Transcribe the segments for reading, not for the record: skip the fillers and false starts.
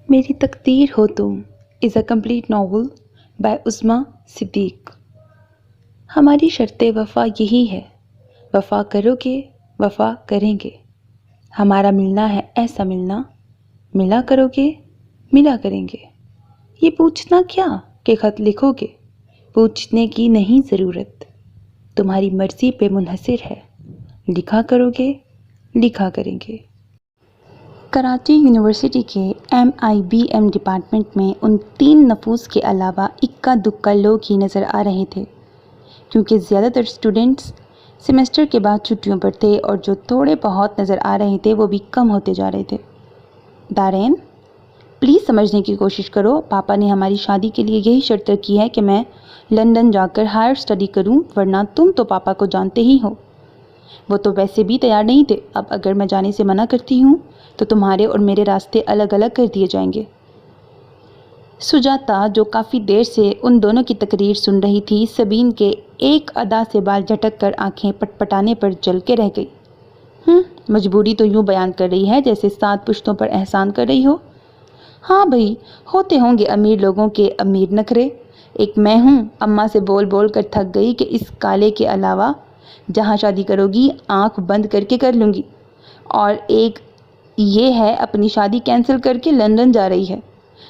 میری تقدیر ہو تم از اے کمپلیٹ ناول بائی عظمیٰ صدیق۔ ہماری شرط وفا یہی ہے، وفا کرو گے وفا کریں گے، ہمارا ملنا ہے ایسا ملنا، ملا کرو گے ملا کریں گے۔ یہ پوچھنا کیا کہ خط لکھو گے، پوچھنے کی نہیں ضرورت، تمہاری مرضی پہ منحصر ہے، لکھا کرو گے لکھا کریں گے۔ کراچی یونیورسٹی کے MIBM ڈپارٹمنٹ میں ان 3 نفوس کے علاوہ اکا دکا لوگ ہی نظر آ رہے تھے، کیونکہ زیادہ تر اسٹوڈنٹس سیمسٹر کے بعد چھٹیوں پر تھے اور جو تھوڑے بہت نظر آ رہے تھے وہ بھی کم ہوتے جا رہے تھے۔ دارین، پلیز سمجھنے کی کوشش کرو، پاپا نے ہماری شادی کے لیے یہی شرط رکھی ہے کہ میں لندن جا کر ہائر اسٹڈی کروں، ورنہ تم تو پاپا کو جانتے ہی ہو، وہ تو ویسے بھی تیار نہیں تھے۔ اب اگر میں جانے سے منع کرتی ہوں تو تمہارے اور میرے راستے الگ الگ کر دیے جائیں گے۔ سجاتا، جو کافی دیر سے ان دونوں کی تقریر سن رہی تھی، سبین کے ایک ادا سے بال جھٹک کر آنکھیں پٹپٹانے پر جل کے رہ گئی۔ مجبوری تو یوں بیان کر رہی ہے جیسے 7 پشتوں پر احسان کر رہی ہو۔ ہاں بھئی، ہوتے ہوں گے امیر لوگوں کے امیر نخرے، ایک میں ہوں، اماں سے بول بول کر تھک گئی کہ اس کالے کے علاوہ جہاں شادی کرو گی آنکھ بند کر کے کر لوں گی، اور ایک یہ ہے اپنی شادی کینسل کر کے لندن جا رہی ہے،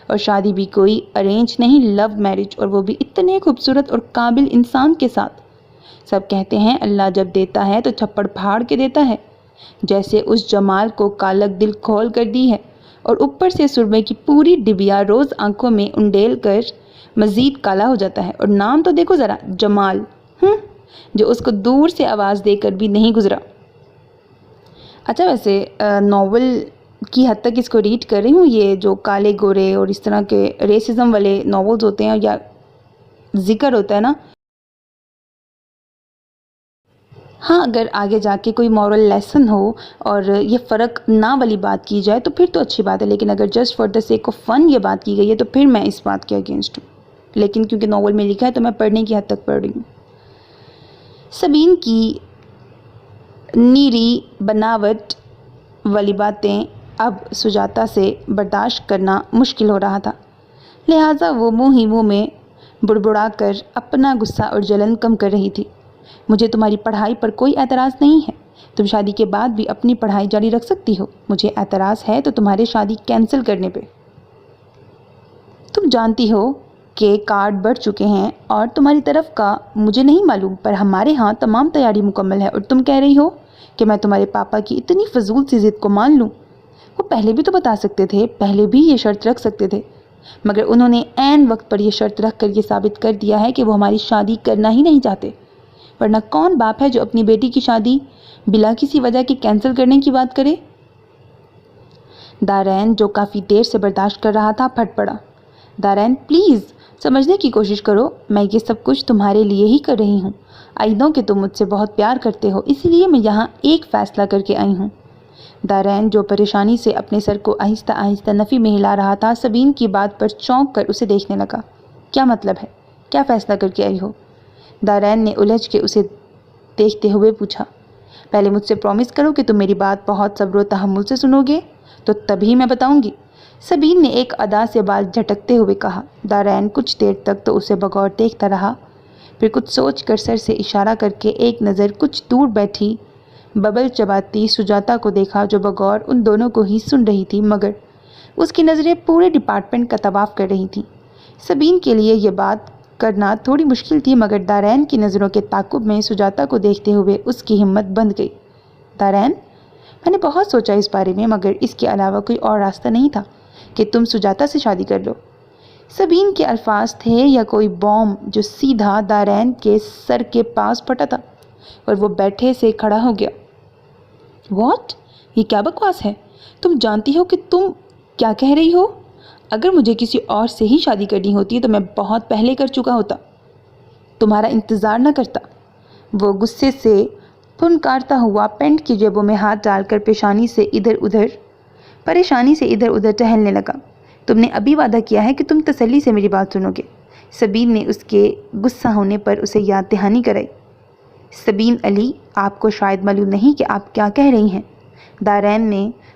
اور شادی بھی کوئی ارینج نہیں، لو میرج، اور وہ بھی اتنے خوبصورت اور قابل انسان کے ساتھ۔ سب کہتے ہیں اللہ جب دیتا ہے تو چھپڑ پھاڑ کے دیتا ہے، جیسے اس جمال کو کالک دل کھول کر دی ہے، اور اوپر سے سرمے کی پوری ڈبیا روز آنکھوں میں انڈیل کر مزید کالا ہو جاتا ہے، اور نام تو دیکھو ذرا، جمال، جو اس کو دور سے آواز دے کر بھی نہیں گزرا۔ اچھا، ویسے ناول کی حد تک اس کو ریڈ کر رہی ہوں، یہ جو کالے گورے اور اس طرح کے ریسزم والے ناولز ہوتے ہیں یا ذکر ہوتا ہے نا، ہاں اگر آگے جا کے کوئی مورل لیسن ہو اور یہ فرق نہ والی بات کی جائے تو پھر تو اچھی بات ہے، لیکن اگر just for the sake of fun یہ بات کی گئی ہے تو پھر میں اس بات کے اگینسٹ ہوں، لیکن کیونکہ ناول میں لکھا ہے تو میں پڑھنے کی حد تک پڑھ رہی ہوں۔ سبین کی نیری بناوٹ والی باتیں اب سجاتا سے برداشت کرنا مشکل ہو رہا تھا، لہٰذا وہ منہ ہی منہ میں بڑبڑا کر اپنا غصہ اور جلن کم کر رہی تھی۔ مجھے تمہاری پڑھائی پر کوئی اعتراض نہیں ہے، تم شادی کے بعد بھی اپنی پڑھائی جاری رکھ سکتی ہو، مجھے اعتراض ہے تو تمہارے شادی کینسل کرنے پہ۔ تم جانتی ہو کہ کارڈ بڑھ چکے ہیں اور تمہاری طرف کا مجھے نہیں معلوم، پر ہمارے ہاں تمام تیاری مکمل ہے، اور تم کہہ رہی ہو کہ میں تمہارے پاپا کی اتنی فضول سی ضد کو مان لوں۔ وہ پہلے بھی تو بتا سکتے تھے، پہلے بھی یہ شرط رکھ سکتے تھے، مگر انہوں نے عین وقت پر یہ شرط رکھ کر یہ ثابت کر دیا ہے کہ وہ ہماری شادی کرنا ہی نہیں چاہتے، ورنہ کون باپ ہے جو اپنی بیٹی کی شادی بلا کسی وجہ کے کینسل کرنے کی بات کرے؟ دارین، جو کافی دیر سے برداشت کر رہا تھا، پھٹ پڑا۔ دارین پلیز سمجھنے کی کوشش کرو، میں یہ سب کچھ تمہارے لیے ہی کر رہی ہوں، آئی نو کہ تم مجھ سے بہت پیار کرتے ہو، اسی لیے میں یہاں ایک فیصلہ کر کے آئی ہوں۔ دارین، جو پریشانی سے اپنے سر کو آہستہ آہستہ نفی میں ہلا رہا تھا، سبین کی بات پر چونک کر اسے دیکھنے لگا۔ کیا مطلب ہے؟ کیا فیصلہ کر کے آئی ہو؟ دارین نے الجھ کے اسے دیکھتے ہوئے پوچھا۔ پہلے مجھ سے پرومس کرو کہ تم میری بات بہت صبر و تحمل سے سنو گے، تو تبھی میں بتاؤں گی، سبین نے ایک ادا سے بال جھٹکتے ہوئے کہا۔ دارین کچھ دیر تک تو اسے بغور دیکھتا رہا، پھر کچھ سوچ کر سر سے اشارہ کر کے ایک نظر کچھ دور بیٹھی ببل چباتی سجاتا کو دیکھا، جو بغور ان دونوں کو ہی سن رہی تھی، مگر اس کی نظریں پورے ڈپارٹمنٹ کا طواف کر رہی تھیں۔ سبین کے لیے یہ بات کرنا تھوڑی مشکل تھی، مگر دارین کی نظروں کے تعاقب میں سجاتا کو دیکھتے ہوئے اس کی ہمت بندھ گئی۔ دارین، میں نے بہت سوچا اس بارے میں، مگر اس کے علاوہ کوئی اور راستہ نہیں تھا کہ تم سجاتا سے شادی کر لو۔ سبین کے الفاظ تھے یا کوئی بوم جو سیدھا دارین کے سر کے پاس پھٹا تھا، اور وہ بیٹھے سے کھڑا ہو گیا۔ واٹ؟ یہ کیا بکواس ہے؟ تم جانتی ہو کہ تم کیا کہہ رہی ہو؟ اگر مجھے کسی اور سے ہی شادی کرنی ہوتی تو میں بہت پہلے کر چکا ہوتا، تمہارا انتظار نہ کرتا۔ وہ غصے سے پھنکارتا ہوا پینٹ کی جیبوں میں ہاتھ ڈال کر پریشانی سے ادھر ادھر ٹہلنے لگا۔ تم نے ابھی وعدہ کیا ہے کہ تم تسلی سے میری بات سنو گے، سبین نے اس کے غصہ ہونے پر اسے یاد دہانی کرائی۔ سبین علی، آپ کو شاید معلوم نہیں کہ آپ کیا کہہ رہی ہیں، دارین نے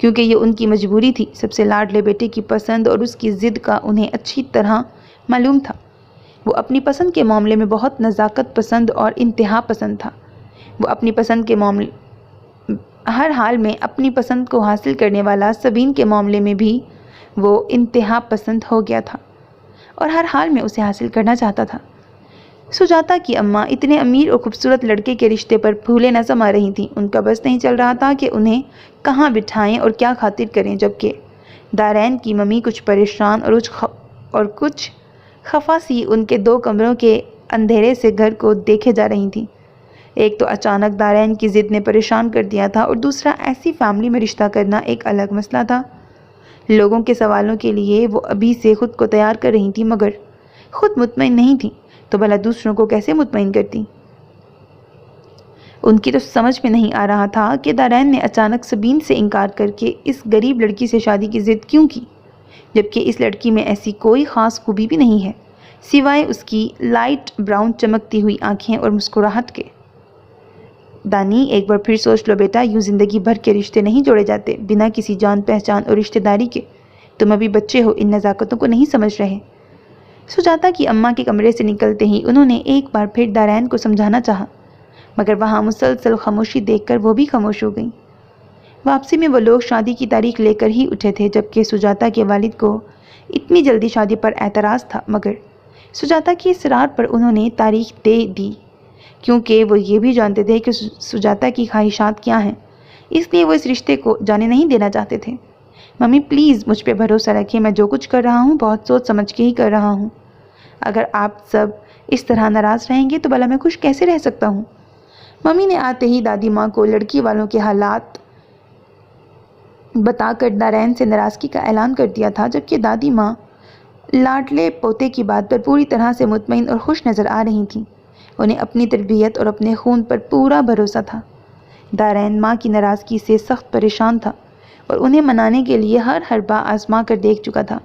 کیونکہ یہ ان کی مجبوری تھی۔ سب سے لاڈلے بیٹے کی پسند اور اس کی ضد کا انہیں اچھی طرح معلوم تھا۔ وہ اپنی پسند کے معاملے میں بہت نزاکت پسند اور انتہا پسند تھا۔ وہ اپنی پسند کے معاملے ہر حال میں اپنی پسند کو حاصل کرنے والا، سبین کے معاملے میں بھی وہ انتہا پسند ہو گیا تھا اور ہر حال میں اسے حاصل کرنا چاہتا تھا۔ سجاتا کی اماں اتنے امیر اور خوبصورت لڑکے کے رشتے پر پھولے نہ سما رہی تھیں۔ ان کا بس نہیں چل رہا تھا کہ انہیں کہاں بٹھائیں اور کیا خاطر کریں، جبکہ دارین کی ممی کچھ پریشان اور کچھ خفا سی ان کے 2 کمروں کے اندھیرے سے گھر کو دیکھے جا رہی تھیں۔ ایک تو اچانک دارین کی ضد نے پریشان کر دیا تھا اور دوسرا ایسی فیملی میں رشتہ کرنا ایک الگ مسئلہ تھا۔ لوگوں کے سوالوں کے لیے وہ ابھی سے خود کو تیار کر رہی تھیں، مگر خود مطمئن نہیں تھیں تو بھلا دوسروں کو کیسے مطمئن کرتی؟ ان کی تو سمجھ میں نہیں آ رہا تھا کہ دارین نے اچانک سبین سے انکار کر کے اس غریب لڑکی سے شادی کی ضد کیوں کی، جبکہ اس لڑکی میں ایسی کوئی خاص خوبی بھی نہیں ہے سوائے اس کی لائٹ براؤن چمکتی ہوئی آنکھیں اور مسکراہٹ کے۔ دانی، ایک بار پھر سوچ لو بیٹا، یوں زندگی بھر کے رشتے نہیں جوڑے جاتے بنا کسی جان پہچان اور رشتہ داری کے۔ تم ابھی بچے ہو، ان نزاکتوں کو نہیں سمجھ رہے۔ سجاتا کی اماں کے کمرے سے نکلتے ہی انہوں نے ایک بار پھر دارین کو سمجھانا چاہا، مگر وہاں مسلسل خاموشی دیکھ کر وہ بھی خاموش ہو گئیں۔ واپسی میں وہ لوگ شادی کی تاریخ لے کر ہی اٹھے تھے، جبکہ سجاتا کے والد کو اتنی جلدی شادی پر اعتراض تھا، مگر سجاتا کی اصرار پر انہوں نے تاریخ دے دی، کیونکہ وہ یہ بھی جانتے تھے کہ سجاتا کی خواہشات کیا ہیں، اس لیے وہ اس رشتے کو جانے نہیں دینا چاہتے تھے۔ ممی پلیز مجھ پہ بھروسہ رکھیں، میں جو کچھ کر رہا ہوں بہت سوچ سمجھ کے ہی کر رہا ہوں۔ اگر آپ سب اس طرح ناراض رہیں گے تو بھلا میں خوش کیسے رہ سکتا ہوں؟ ممی نے آتے ہی دادی ماں کو لڑکی والوں کے حالات بتا کر دارین سے ناراضگی کا اعلان کر دیا تھا، جبکہ دادی ماں لاڈلے پوتے کی بات پر پوری طرح سے مطمئن اور خوش نظر آ رہی تھیں۔ انہیں اپنی تربیت اور اپنے خون پر پورا بھروسہ تھا۔ دارین ماں کی ناراضگی سے سخت پریشان تھا اور انہیں منانے کے لیے ہر حربہ آزما کر دیکھ چکا تھا،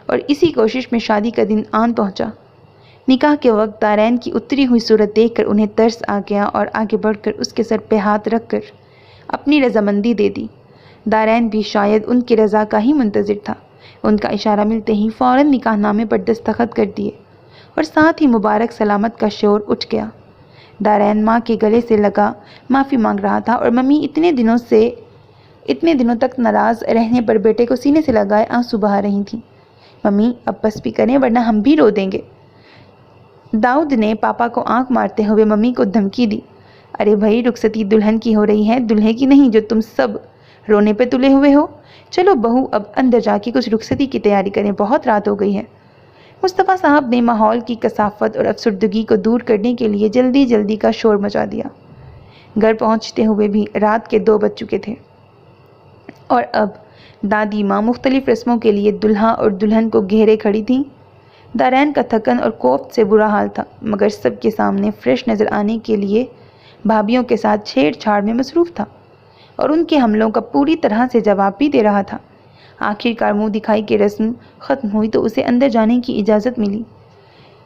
اور اسی کوشش میں شادی کا دن آن پہنچا۔ نکاح کے وقت دارین کی اتری ہوئی صورت دیکھ کر انہیں ترس آ گیا اور آگے بڑھ کر اس کے سر پہ ہاتھ رکھ کر اپنی رضامندی دے دی۔ دارین بھی شاید ان کی رضا کا ہی منتظر تھا۔ ان کا اشارہ ملتے ہی فوراً نکاح نامے پر دستخط کر دیے اور ساتھ ہی مبارک سلامت کا شور اٹھ گیا۔ دارین ماں کے گلے سے لگا معافی مانگ رہا تھا اور ممی اتنے دنوں تک ناراض رہنے پر بیٹے کو سینے سے لگائے آنسو بہا رہی تھیں۔ ممی اب بس بھی کریں ورنہ ہم بھی رو دیں گے۔ داؤد نے پاپا کو آنکھ مارتے ہوئے ممی کو دھمکی دی۔ ارے بھائی، رخصتی دلہن کی ہو رہی ہے، دلہے کی نہیں جو تم سب رونے پہ تلے ہوئے ہو۔ چلو بہو اب اندر جا کے کچھ رخصتی کی تیاری کریں، بہت رات ہو گئی ہے۔ مصطفیٰ صاحب نے ماحول کی کثافت اور افسردگی کو دور کرنے کے لیے جلدی جلدی کا شور مچا دیا۔ گھر پہنچتے ہوئے بھی رات کے 2 بج چکے تھے اور اب دادی ماں مختلف رسموں کے لیے دلہا اور دلہن کو گھیرے کھڑی تھیں۔ دارین کا تھکن اور کوفت سے برا حال تھا، مگر سب کے سامنے فریش نظر آنے کے لیے بھابھیوں کے ساتھ چھیڑ چھاڑ میں مصروف تھا اور ان کے حملوں کا پوری طرح سے جواب بھی دے رہا تھا۔ آخر کار منہ دکھائی کی رسم ختم ہوئی تو اسے اندر جانے کی اجازت ملی۔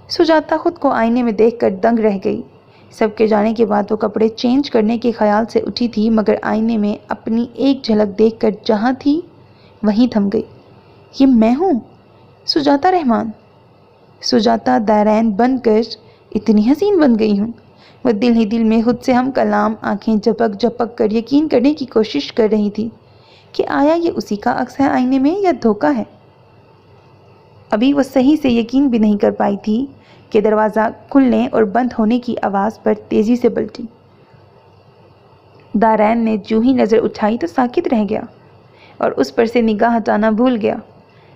سجاتا خود کو آئینے میں دیکھ کر دنگ رہ گئی۔ سب کے جانے کے بعد وہ کپڑے چینج کرنے کے خیال سے اٹھی تھی، مگر آئینے میں اپنی ایک جھلک دیکھ کر جہاں تھی وہیں تھم گئی۔ یہ میں ہوں، سجاتا رحمان؟ سجاتا دارین بن کر اتنی حسین بن گئی ہوں؟ وہ دل ہی دل میں خود سے ہم کلام آنکھیں جھپک جھپک کر یقین کرنے کی کوشش کر رہی تھی کہ آیا یہ اسی کا عکس ہے آئینے میں یا دھوکہ ہے۔ ابھی وہ صحیح سے یقین بھی نہیں کر پائی تھی کہ دروازہ کھلنے اور بند ہونے کی آواز پر تیزی سے پلٹی۔ دارین نے جو ہی نظر اٹھائی تو ساکت رہ گیا اور اس پر سے نگاہ ہٹانا بھول گیا۔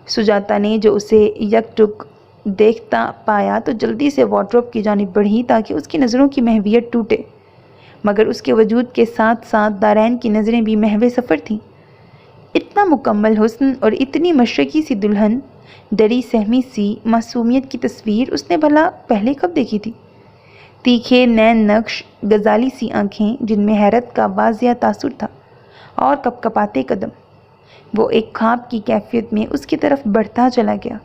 سجاتا نے جو اسے یک ٹک دیکھتا پایا تو جلدی سے وارڈروب کی جانب بڑھی تاکہ اس کی نظروں کی محویت ٹوٹے، مگر اس کے وجود کے ساتھ ساتھ دارین کی نظریں بھی محو سفر تھیں۔ اتنا مکمل حسن اور اتنی مشرقی سی دلہن، ڈری سہمی سی معصومیت کی تصویر اس نے بھلا پہلے کب دیکھی تھی؟ تیکھے نین نقش، غزالی سی آنکھیں جن میں حیرت کا واضح تاثر تھا، اور کپ کپاتے قدم۔ وہ ایک خواب کی کیفیت میں اس کی طرف بڑھتا چلا گیا۔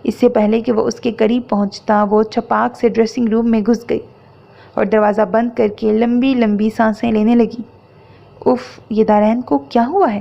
اس سے پہلے کہ وہ اس کے قریب پہنچتا وہ چھپاک سے ڈریسنگ روم میں گھس گئی اور دروازہ بند کر کے لمبی لمبی سانسیں لینے لگی۔ اف، یہ دارین کو کیا ہوا ہے؟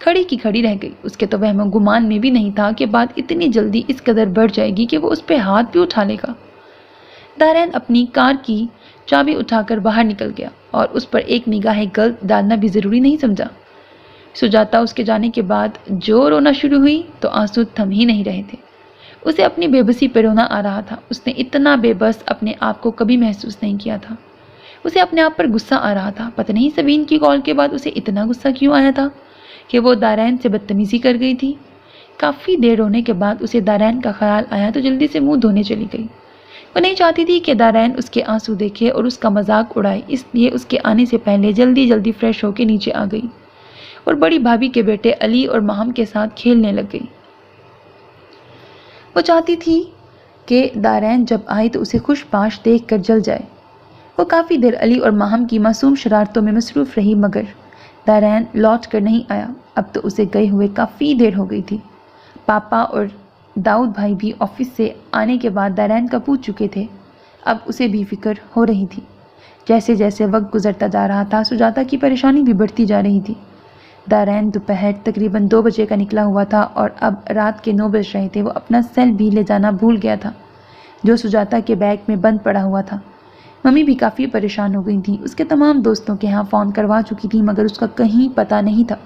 کھڑی کی کھڑی رہ گئی۔ اس کے تو وہم و گمان میں بھی نہیں تھا کہ بات اتنی جلدی اس قدر بڑھ جائے گی کہ وہ اس پہ ہاتھ بھی اٹھا لے گا۔ دارین اپنی کار کی چابی اٹھا کر باہر نکل گیا اور اس پر ایک نگاہ غلط ڈالنا بھی ضروری نہیں سمجھا۔ سجاتا اس کے جانے کے بعد جو رونا شروع ہوئی تو آنسو تھم ہی نہیں رہے تھے۔ اسے اپنی بے بسی پہ رونا آ رہا تھا۔ اس نے اتنا بے بس اپنے آپ کو کبھی محسوس نہیں کیا تھا۔ اسے اپنے آپ پر غصہ آ رہا تھا۔ پتہ نہیں سبین کی کال کے بعد اسے اتنا غصہ کیوں آیا تھا کہ وہ دارین سے بدتمیزی کر گئی تھی۔ کافی دیر رونے کے بعد اسے دارین کا خیال آیا تو جلدی سے منہ دھونے چلی گئی۔ وہ نہیں چاہتی تھی کہ دارین اس کے آنسو دیکھے اور اس کا مذاق اڑائے، اس لیے اس کے آنے سے پہلے جلدی جلدی فریش ہو کے نیچے آ گئی اور بڑی بھابھی کے بیٹے علی اور ماہم کے ساتھ کھیلنے لگ گئی۔ وہ چاہتی تھی کہ دارین جب آئے تو اسے خوش پاش دیکھ کر جل جائے۔ وہ کافی دیر علی اور ماہم کی معصوم شرارتوں میں مصروف رہی مگر دارین لوٹ کر نہیں آیا۔ اب تو اسے گئے ہوئے کافی دیر ہو گئی تھی۔ پاپا اور داؤد بھائی بھی آفس سے آنے کے بعد دارین کا پوچھ چکے تھے۔ اب اسے بھی فکر ہو رہی تھی۔ جیسے جیسے وقت گزرتا جا رہا تھا سجاتا کی پریشانی بھی بڑھتی جا رہی تھی۔ دارین دوپہر تقریباً 2 بجے کا نکلا ہوا تھا اور اب رات کے 9 بج رہے تھے۔ وہ اپنا سیل بھی لے جانا بھول گیا تھا جو سجاتا کے بیگ میں بند پڑا ہوا تھا۔ ممی بھی کافی پریشان ہو گئی تھی۔ اس کے تمام دوستوں کے ہاں فون کروا چکی تھی مگر اس کا کہیں پتہ نہیں تھا۔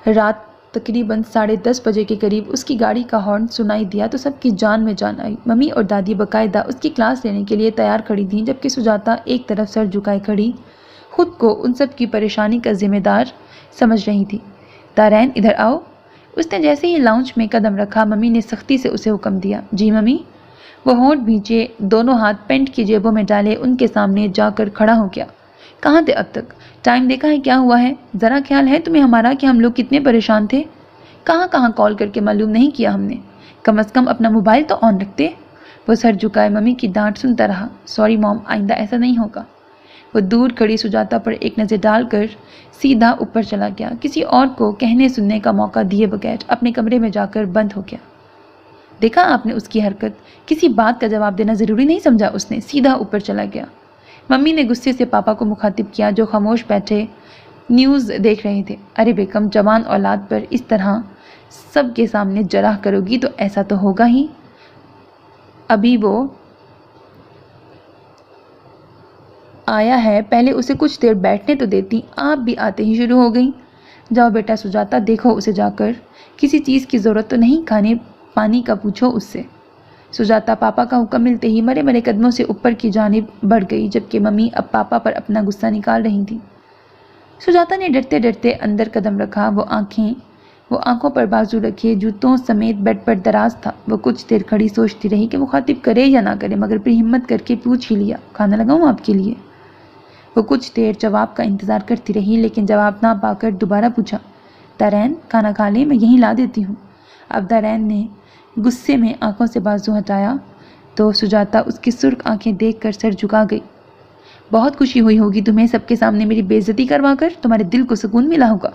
رات تقریباً 10:30 بجے کے قریب اس کی گاڑی کا ہارن سنائی دیا تو سب کی جان میں جان آئی۔ ممی اور دادی باقاعدہ اس کی کلاس لینے کے لیے تیار کھڑی تھیں جبکہ سجاتا ایک طرف سر جھکائے کھڑی خود کو ان سب کی پریشانی کا ذمہ دار سمجھ رہی تھی۔ دارین ادھر آؤ۔ اس نے جیسے ہی لاؤنج میں قدم رکھا ممی نے سختی سے اسے حکم دیا۔ جی ممی۔ وہ ہونٹ بھینچے دونوں ہاتھ پینٹ کی جیبوں میں ڈالے ان کے سامنے جا کر کھڑا ہو گیا۔ کہاں تھے اب تک؟ ٹائم دیکھا ہے کیا ہوا ہے؟ ذرا خیال ہے تمہیں ہمارا کہ ہم لوگ کتنے پریشان تھے؟ کہاں کہاں کال کر کے معلوم نہیں کیا ہم نے؟ کم از کم اپنا موبائل تو آن رکھتے۔ وہ سر جھکائے ممی کی ڈانٹ سنتا رہا۔ سوری موم، آئندہ ایسا نہیں ہوگا۔ وہ دور کھڑی سجاتا پر ایک نظر ڈال کر سیدھا اوپر چلا گیا، کسی اور کو کہنے سننے کا موقع دیے بغیر اپنے کمرے میں جا کر بند ہو گیا۔ دیکھا آپ نے اس کی حرکت؟ کسی بات کا جواب دینا ضروری نہیں سمجھا اس نے، سیدھا اوپر چلا گیا۔ ممی نے غصے سے پاپا کو مخاطب کیا جو خاموش بیٹھے نیوز دیکھ رہے تھے۔ ارے بیگم، جوان اولاد پر اس طرح سب کے سامنے جرح کرو گی تو ایسا تو ہوگا ہی۔ ابھی وہ آیا ہے، پہلے اسے کچھ دیر بیٹھنے تو دیتی، آپ بھی آتے ہی شروع ہو گئی۔ جاؤ بیٹا سجاتا، دیکھو اسے جا کر، کسی چیز کی ضرورت تو نہیں، کھانے پانی کا پوچھو اس سے۔ سجاتا پاپا کا حکم ملتے ہی مرے مرے قدموں سے اوپر کی جانب بڑھ گئی جبکہ ممی اب پاپا پر اپنا غصہ نکال رہی تھی۔ سجاتا نے ڈرتے ڈرتے اندر قدم رکھا۔ وہ آنکھوں پر بازو رکھے جوتوں سمیت بیڈ پر دراز تھا۔ وہ کچھ دیر کھڑی سوچتی رہی کہ مخاطب کرے یا نہ کرے مگر پھر ہمت کر کے پوچھ ہی لیا، کھانا لگاؤں آپ کے لیے؟ وہ کچھ دیر جواب کا انتظار کرتی رہی لیکن جواب نہ پا کر دوبارہ پوچھا، دارین کھانا کھا لے، میں یہیں لا دیتی ہوں۔ اب دارین نے غصے میں آنکھوں سے بازو ہٹایا تو سجاتا اس کی سرخ آنکھیں دیکھ کر سر جھکا گئی۔ بہت خوشی ہوئی ہوگی تمہیں سب کے سامنے میری بے عزتی کروا کر، تمہارے دل کو سکون ملا ہوگا۔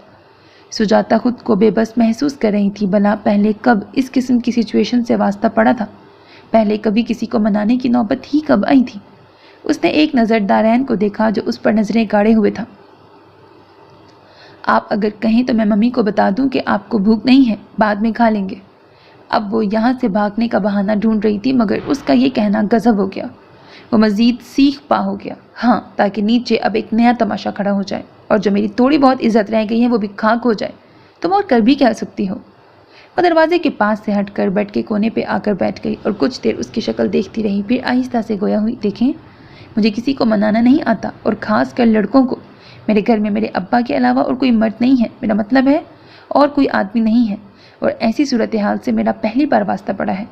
سجاتا خود کو بے بس محسوس کر رہی تھی۔ بھلا پہلے کب اس قسم کی سچویشن سے واسطہ پڑا تھا؟ پہلے کبھی کسی کو منانے کی نوبت ہی کب آئی تھی؟ اس نے ایک نظر دارین کو دیکھا جو اس پر نظریں گاڑے ہوئے تھا۔ آپ اگر کہیں تو میں ممی کو بتا دوں کہ آپ کو بھوک نہیں ہے، بعد میں کھا لیں گے۔ اب وہ یہاں سے بھاگنے کا بہانہ ڈھونڈ رہی تھی مگر اس کا یہ کہنا غضب ہو گیا۔ وہ مزید سیخ پا ہو گیا، ہاں، تاکہ نیچے اب ایک نیا تماشا کھڑا ہو جائے اور جو میری تھوڑی بہت عزت رہ گئی ہے وہ بھی خاک ہو جائے۔ تم اور کر بھی کیا سکتی ہو؟ وہ دروازے کے پاس سے ہٹ کر بیڈ کے کونے پہ آ کر بیٹھ گئی اور کچھ دیر اس کی شکل دیکھتی رہی، پھر آہستہ سے گویا ہوئی، دیکھیں مجھے کسی کو منانا نہیں آتا اور خاص کر لڑکوں کو۔ میرے گھر میں میرے ابا کے علاوہ اور کوئی مرد نہیں ہے، میرا مطلب ہے اور کوئی آدمی نہیں ہے، اور ایسی صورتحال سے میرا پہلی بار واسطہ پڑا ہے۔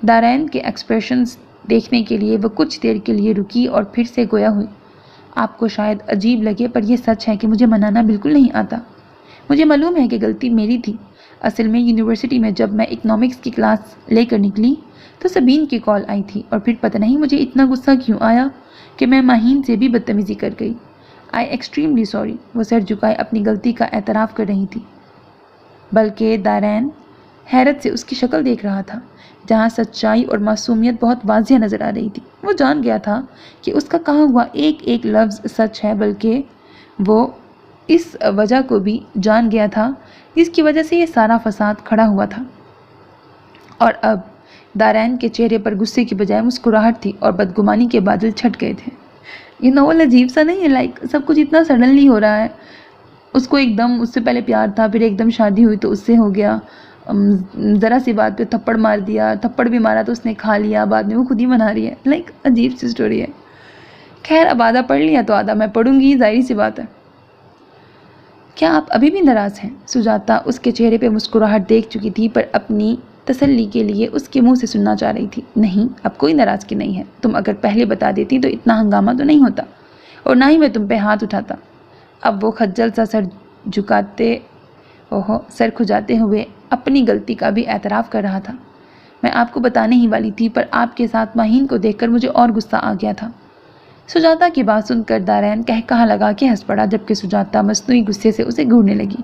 دارین کے ایکسپریشنز دیکھنے کے لیے وہ کچھ دیر کے لیے رکی اور پھر سے گویا ہوئی، آپ کو شاید عجیب لگے پر یہ سچ ہے کہ مجھے منانا بالکل نہیں آتا۔ مجھے معلوم ہے کہ غلطی میری تھی۔ اصل میں یونیورسٹی میں جب میں اکنامکس کی کلاس لے کر نکلی تو سبین کی کال آئی تھی اور پھر پتہ نہیں مجھے اتنا غصہ کیوں آیا کہ میں ماہین سے بھی بدتمیزی کر گئی۔ آئی ایکسٹریملی سوری۔ وہ سر جھکائے اپنی غلطی کا اعتراف کر رہی تھی، بلکہ دارین حیرت سے اس کی شکل دیکھ رہا تھا جہاں سچائی اور معصومیت بہت واضح نظر آ رہی تھی۔ وہ جان گیا تھا کہ اس کا کہا ہوا ایک ایک لفظ سچ ہے، بلکہ وہ اس وجہ کو بھی جان گیا تھا جس کی وجہ سے یہ سارا فساد کھڑا ہوا تھا، اور اب دارین کے چہرے پر غصے کی بجائے مسکراہٹ تھی اور بدگمانی کے بادل چھٹ گئے تھے۔ یہ ناول عجیب سا نہیں ہے، سب کچھ اتنا سڈنلی ہو رہا ہے۔ اس کو ایک دم اس سے پہلے پیار تھا، پھر ایک دم شادی ہوئی تو اس سے ہو گیا، ذرا سی بات پہ تھپڑ مار دیا، تھپڑ بھی مارا تو اس نے کھا لیا، بعد میں وہ خود ہی منا رہی ہے۔ عجیب سی سٹوری ہے۔ خیر، اب آدھا پڑھ لیا تو آدھا میں پڑھوں گی، ظاہری سی بات ہے۔ کیا آپ ابھی بھی ناراض ہیں؟ سجاتا اس کے چہرے پہ مسکراہٹ دیکھ چکی تھی، پر اپنی تسلی کے لیے اس کے منہ سے سننا چاہ رہی تھی۔ نہیں، اب کوئی ناراضگی نہیں ہے۔ تم اگر پہلے بتا دیتی تو اتنا ہنگامہ تو نہیں ہوتا، اور نہ ہی میں تم پہ ہاتھ اٹھاتا۔ اب وہ خجل سا سر کھجاتے ہوئے اپنی غلطی کا بھی اعتراف کر رہا تھا۔ میں آپ کو بتانے ہی والی تھی، پر آپ کے ساتھ ماہین کو دیکھ کر مجھے اور غصہ آ گیا تھا۔ سجاتا کی بات سن کر دارین کہا لگا کے ہنس پڑا، جبکہ سجاتا مصنوعی غصے سے اسے گھورنے لگی۔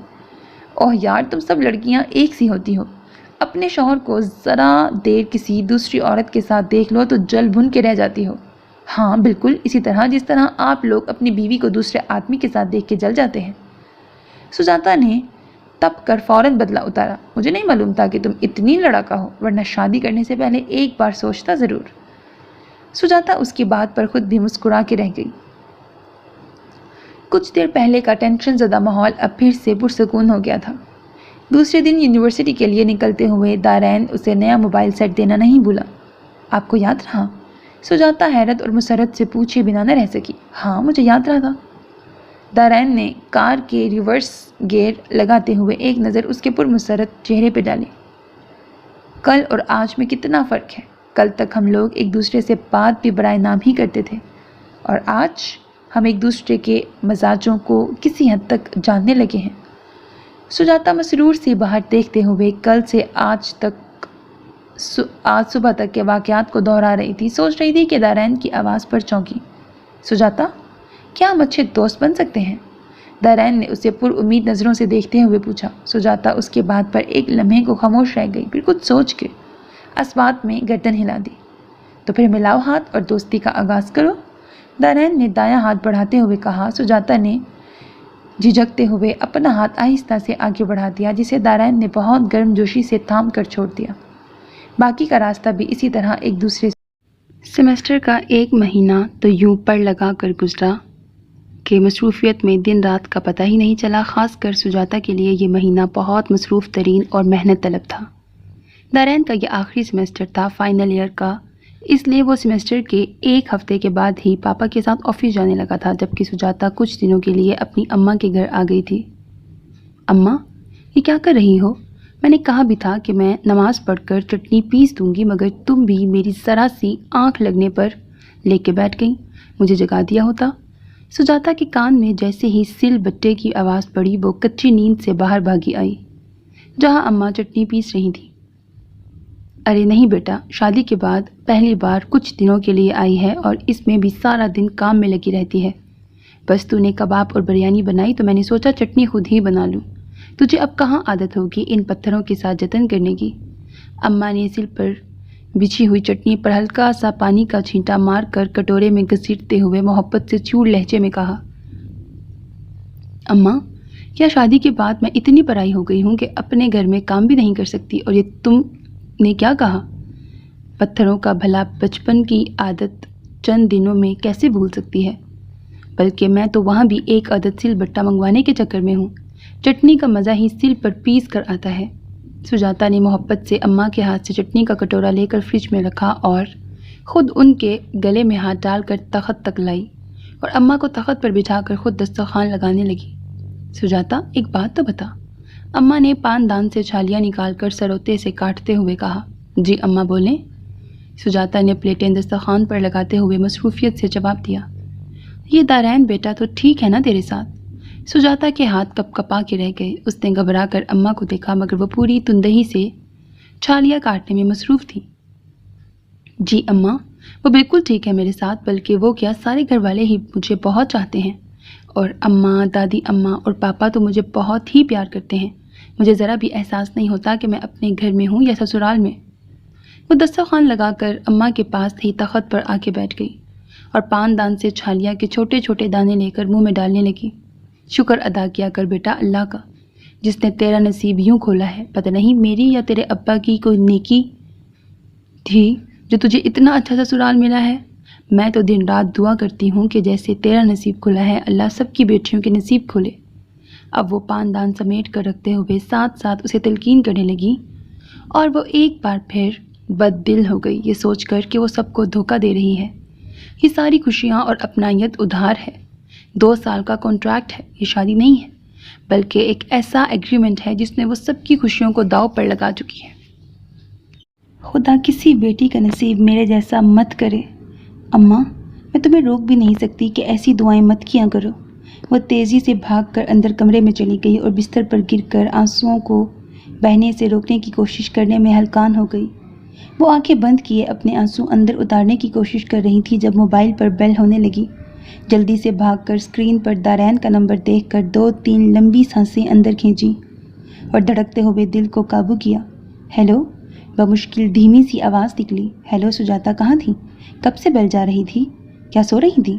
اوہ یار، تم سب لڑکیاں ایک سی ہوتی ہو۔ اپنے شوہر کو ذرا دیر کسی دوسری عورت کے ساتھ دیکھ لو تو جل بھن کے رہ جاتی ہو۔ ہاں، بالکل اسی طرح جس طرح آپ لوگ اپنی بیوی کو دوسرے آدمی کے ساتھ دیکھ کے جل جاتے ہیں۔ سجاتا نے تپ کر فوراً بدلا اتارا۔ مجھے نہیں معلوم تھا کہ تم اتنی لڑاکا ہو، ورنہ شادی کرنے سے پہلے ایک بار سوچتا ضرور۔ سجاتا اس کی بات پر خود بھی مسکرا کے رہ گئی۔ کچھ دیر پہلے کا ٹینشن زدہ ماحول اب پھر سے پرسکون ہو گیا تھا۔ دوسرے دن یونیورسٹی کے لیے نکلتے ہوئے دارین اسے نیا موبائل سیٹ دینا نہیں بھولا۔ آپ کو یاد رہا؟ سجاتا حیرت اور مسرت سے پوچھے بنا نہ رہ سکی۔ ہاں، مجھے یاد رہا تھا۔ دارین نے کار کے ریورس گیئر لگاتے ہوئے ایک نظر اس کے پرمسرت چہرے پہ ڈالی۔ کل اور آج میں کتنا فرق ہے۔ کل تک ہم لوگ ایک دوسرے سے بات بھی برائے نام ہی کرتے تھے، اور آج ہم ایک دوسرے کے مزاجوں کو کسی حد تک جاننے لگے ہیں۔ سجاتا مسرور سے باہر دیکھتے ہوئے کل سے آج صبح تک کے واقعات کو دہرا رہی تھی، سوچ رہی تھی کہ دارین کی آواز پر چونکی۔ سجاتا، کیا ہم اچھے دوست بن سکتے ہیں؟ دارین نے اسے پر امید نظروں سے دیکھتے ہوئے پوچھا۔ سجاتا اس کے بات پر ایک لمحے کو خاموش رہ گئی، پھر کچھ سوچ کے اسبات میں گردن ہلا دی۔ تو پھر ملاؤ ہاتھ اور دوستی کا آغاز کرو، دارین نے دایاں ہاتھ بڑھاتے ہوئے کہا۔ سجاتا نے جھجکتے ہوئے اپنا ہاتھ آہستہ سے آگے بڑھا دیا، جسے دارین نے بہت گرم جوشی سے تھام کر چھوڑ دیا۔ باقی کا راستہ بھی اسی طرح ایک دوسرے سیمسٹر کا ایک مہینہ تو یوں پڑ لگا کر گزرا کہ مصروفیت میں دن رات کا پتہ ہی نہیں چلا۔ خاص کر سجاتا کے لیے یہ مہینہ بہت مصروف ترین اور محنت طلب تھا۔ دارین کا یہ آخری سیمسٹر تھا، فائنل ایئر کا، اس لیے وہ سیمسٹر کے ایک ہفتے کے بعد ہی پاپا کے ساتھ آفس جانے لگا تھا، جبکہ سجاتا کچھ دنوں کے لیے اپنی اماں کے گھر آ گئی تھی۔ اماں، یہ کیا کر رہی ہو؟ میں نے کہا بھی تھا کہ میں نماز پڑھ کر چٹنی پیس دوں گی، مگر تم بھی میری ذرا سی آنکھ لگنے پر لے کے بیٹھ گئی۔ مجھے جگا دیا ہوتا۔ سجاتا کے کان میں جیسے ہی سل بٹے کی آواز پڑی، وہ کچی نیند سے باہر بھاگی آئی جہاں اماں چٹنی پیس رہی تھی۔ ارے نہیں بیٹا، شادی کے بعد پہلی بار کچھ دنوں کے لیے آئی ہے، اور اس میں بھی سارا دن کام میں لگی رہتی ہے۔ بس تو نے کباب اور بریانی بنائی تو میں نے سوچا چٹنی خود ہی بنا لوں۔ تجھے اب کہاں عادت ہوگی ان پتھروں کے ساتھ جتن کرنے کی؟ اماں نے سل پر بچھی ہوئی چٹنی پر ہلکا سا پانی کا چھینٹا مار کر کٹورے میں گھسیٹتے ہوئے محبت سے چور لہجے میں کہا۔ اماں، کیا شادی کے بعد میں اتنی پرائی ہو گئی ہوں کہ اپنے گھر میں کام بھی نہیں کر سکتی؟ اور یہ تم نے کیا کہا؟ پتھروں کا بھلا بچپن کی عادت چند دنوں میں کیسے بھول سکتی ہے؟ بلکہ میں تو وہاں بھی ایک عدد سل بٹا منگوانے کے چکر میں ہوں۔ چٹنی کا مزہ ہی سل پر پیس کر آتا ہے۔ سجاتا نے محبت سے اماں کے ہاتھ سے چٹنی کا کٹورا لے کر فریج میں رکھا اور خود ان کے گلے میں ہاتھ ڈال کر تخت تک لائی، اور اماں کو تخت پر بٹھا کر خود دسترخوان لگانے لگی۔ سجاتا، ایک بات تو بتا۔ اماں نے پان دان سے چھالیاں نکال کر سروتے سے کاٹتے ہوئے کہا۔ جی اماں، بولیں۔ سجاتا نے پلیٹیں دسترخوان پر لگاتے ہوئے مصروفیت سے جواب دیا۔ یہ دارین بیٹا تو ٹھیک ہے نا تیرے ساتھ؟ سجاتا کے ہاتھ کپ کپا کے رہ گئے۔ اس نے گھبرا کر اماں کو دیکھا، مگر وہ پوری تندہی سے چھالیاں کاٹنے میں مصروف تھی۔ جی اماں، وہ بالکل ٹھیک ہے میرے ساتھ، بلکہ وہ کیا سارے گھر والے ہی مجھے بہت چاہتے ہیں، اور اماں، دادی اماں اور پاپا تو مجھے بہت ہی پیار کرتے ہیں۔ مجھے ذرا بھی احساس نہیں ہوتا کہ میں اپنے گھر میں ہوں یا سسرال میں۔ وہ دسترخوان لگا کر اماں کے پاس ہی تخت پر آ کے بیٹھ گئی اور پان دان سے چھالیاں کے چھوٹے چھوٹے دانے لے کر منہ میں ڈالنے لگی۔ شکر ادا کیا کر بیٹا اللہ کا، جس نے تیرا نصیب یوں کھولا ہے۔ پتہ نہیں میری یا تیرے ابا کی کوئی نیکی تھی جو تجھے اتنا اچھا سسرال ملا ہے۔ میں تو دن رات دعا کرتی ہوں کہ جیسے تیرا نصیب کھلا ہے اللہ سب کی بیٹیوں کے نصیب کھولے۔ اب وہ پان دان سمیٹ کر رکھتے ہوئے ساتھ ساتھ اسے تلقین کرنے لگی، اور وہ ایک بار پھر بد دل ہو گئی یہ سوچ کر کہ وہ سب کو دھوکہ دے رہی ہے۔ یہ ساری خوشیاں اور اپنائیت ادھار ہے، 2 سال کا کانٹریکٹ ہے، یہ شادی نہیں ہے بلکہ ایک ایسا ایگریمنٹ ہے جس میں وہ سب کی خوشیوں کو داؤ پر لگا چکی ہے۔ خدا کسی بیٹی کا نصیب میرے جیسا مت کرے۔ اماں، میں تمہیں روک بھی نہیں سکتی کہ ایسی دعائیں مت کیا کرو۔ وہ تیزی سے بھاگ کر اندر کمرے میں چلی گئی اور بستر پر گر کر آنسوؤں کو بہنے سے روکنے کی کوشش کرنے میں ہلکان ہو گئی۔ وہ آنکھیں بند کیے اپنے آنسو اندر اتارنے کی کوشش کر رہی تھی جب موبائل پر بیل ہونے لگی۔ جلدی سے بھاگ کر اسکرین پر دارین کا نمبر دیکھ کر 2-3 لمبی سانسیں اندر کھینچی اور دھڑکتے ہوئے دل کو قابو کیا۔ ہیلو، بمشکل دھیمی سی آواز نکلی۔ ہیلو سجاتا، کہاں تھی؟ کب سے بیل جا رہی تھی؟ کیا سو رہی تھی؟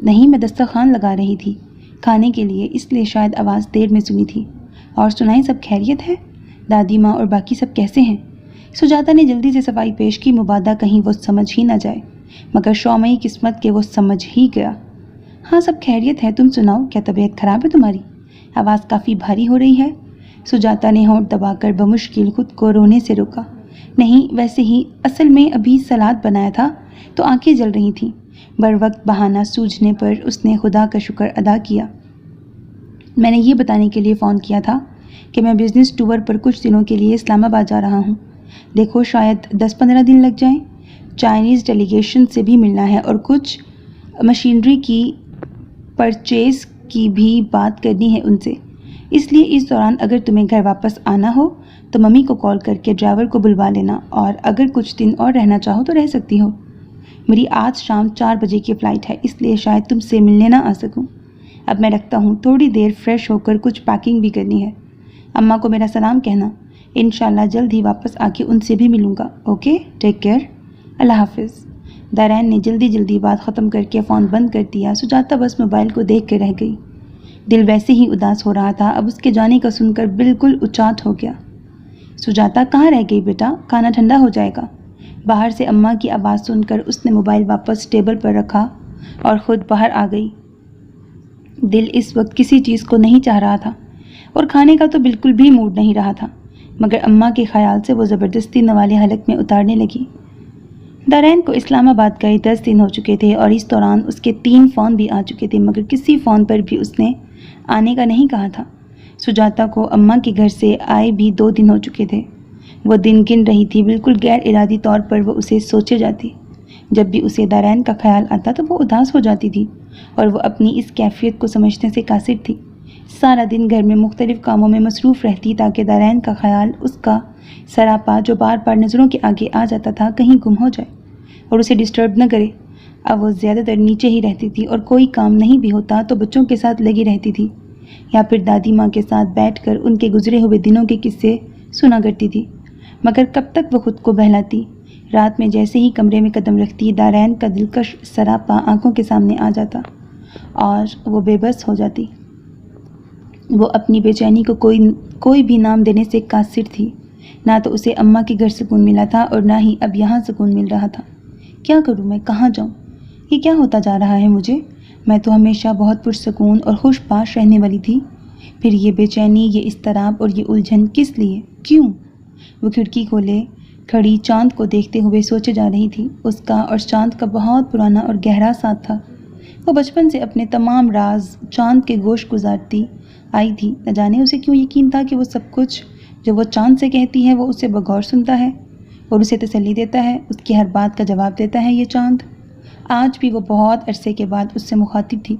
نہیں، میں دسترخوان لگا رہی تھی کھانے کے لیے، اس لیے شاید آواز دیر میں سنی تھی۔ اور سنائیں، سب خیریت ہے؟ دادی ماں اور باقی سب کیسے ہیں؟ سجاتا نے جلدی سے صفائی پیش کی، مبادا کہیں وہ سمجھ ہی نہ جائے، مگر شومئی قسمت کے وہ سمجھ ہی گیا۔ ہاں سب خیریت ہے، تم سناؤ، کیا طبیعت خراب ہے تمہاری؟ آواز کافی بھاری ہو رہی ہے۔ سجاتا نے ہونٹ دبا کر بمشکل خود کو رونے سے روکا۔ نہیں، ویسے ہی، اصل میں ابھی سلاد بنایا تھا تو آنکھیں جل رہی تھیں۔ بروقت بہانہ سوجھنے پر اس نے خدا کا شکر ادا کیا۔ میں نے یہ بتانے کے لیے فون کیا تھا کہ میں بزنس ٹور پر کچھ دنوں کے لیے اسلام آباد جا رہا ہوں۔ دیکھو شاید 10-15 دن لگ جائیں۔ چائنیز ڈیلیگیشن سے بھی ملنا ہے اور کچھ مشینری کی پرچیز کی بھی بات کرنی ہے ان سے، اس لیے اس دوران اگر تمہیں گھر واپس آنا ہو تو ممی کو کال کر کے ڈرائیور کو بلوا لینا، اور اگر کچھ دن اور رہنا چاہو تو رہ سکتی ہو۔ میری آج شام 4 بجے کی فلائٹ ہے، اس لیے شاید تم سے ملنے نہ آ سکوں۔ اب میں رکھتا ہوں، تھوڑی دیر فریش ہو کر کچھ پیکنگ بھی کرنی ہے۔ اماں کو میرا سلام کہنا، انشاءاللہ جلد ہی واپس آ کے ان سے بھی ملوں گا۔ اوکے، ٹیک کیئر، اللہ حافظ۔ دارین نے جلدی بات ختم کر کے فون بند کر دیا۔ سجاتا بس موبائل کو دیکھ کے رہ گئی۔ دل ویسے ہی اداس ہو رہا تھا، اب اس کے جانے کا سن کر بالکل اچاٹ ہو گیا۔ سجاتا، کہاں رہ گئی بیٹا؟ کھانا ٹھنڈا ہو جائے گا۔ باہر سے اماں کی آواز سن کر اس نے موبائل واپس ٹیبل پر رکھا اور خود باہر آ گئی۔ دل اس وقت کسی چیز کو نہیں چاہ رہا تھا اور کھانے کا تو بالکل بھی موڈ نہیں رہا تھا، مگر اماں کے خیال سے وہ زبردستی نوالے حلق میں اتارنے لگی۔ دارین کو اسلام آباد گئے 10 دن ہو چکے تھے اور اس دوران اس کے 3 فون بھی آ چکے تھے، مگر کسی فون پر بھی اس نے آنے کا نہیں کہا تھا۔ سجاتا کو اماں کے گھر سے آئے بھی 2 دن ہو چکے تھے۔ وہ دن گن رہی تھی، بالکل غیر ارادی طور پر وہ اسے سوچے جاتی۔ جب بھی اسے دارین کا خیال آتا تو وہ اداس ہو جاتی تھی اور وہ اپنی اس کیفیت کو سمجھنے سے قاصر تھی۔ سارا دن گھر میں مختلف کاموں میں مصروف رہتی تاکہ دارین کا خیال، اس کا سراپا جو بار بار نظروں کے آگے آ جاتا تھا، کہیں گم ہو جائے اور اسے ڈسٹرب نہ کرے۔ اب وہ زیادہ تر نیچے ہی رہتی تھی اور کوئی کام نہیں بھی ہوتا تو بچوں کے ساتھ لگی رہتی تھی یا پھر دادی ماں کے ساتھ بیٹھ کر ان کے گزرے ہوئے دنوں کے قصے سنا کرتی تھی۔ مگر کب تک وہ خود کو بہلاتی؟ رات میں جیسے ہی کمرے میں قدم رکھتی، دارین کا دلکش سراپا آنکھوں کے سامنے آ جاتا اور وہ بے بس ہو جاتی۔ وہ اپنی بے چینی کو کوئی بھی نام دینے سے قاصر تھی۔ نہ تو اسے اماں کے گھر سکون ملا تھا اور نہ ہی اب یہاں سکون مل رہا تھا۔ کیا کروں میں، کہاں جاؤں؟ یہ کیا ہوتا جا رہا ہے مجھے؟ میں تو ہمیشہ بہت پرسکون اور خوش باش رہنے والی تھی، پھر یہ بے چینی، یہ اضطراب اور یہ الجھن کس لیے، کیوں؟ وہ کھڑکی کھولے کھڑی چاند کو دیکھتے ہوئے سوچے جا رہی تھی۔ اس کا اور چاند کا بہت پرانا اور گہرا ساتھ تھا۔ وہ بچپن سے اپنے تمام راز چاند کے گوش گزارتی آئی تھی۔ نہ جانے اسے کیوں یقین تھا کہ وہ سب کچھ جو وہ چاند سے کہتی ہے وہ اسے بغور سنتا ہے اور اسے تسلی دیتا ہے، اس کی ہر بات کا جواب دیتا ہے یہ چاند۔ آج بھی وہ بہت عرصے کے بعد اس سے مخاطب تھی۔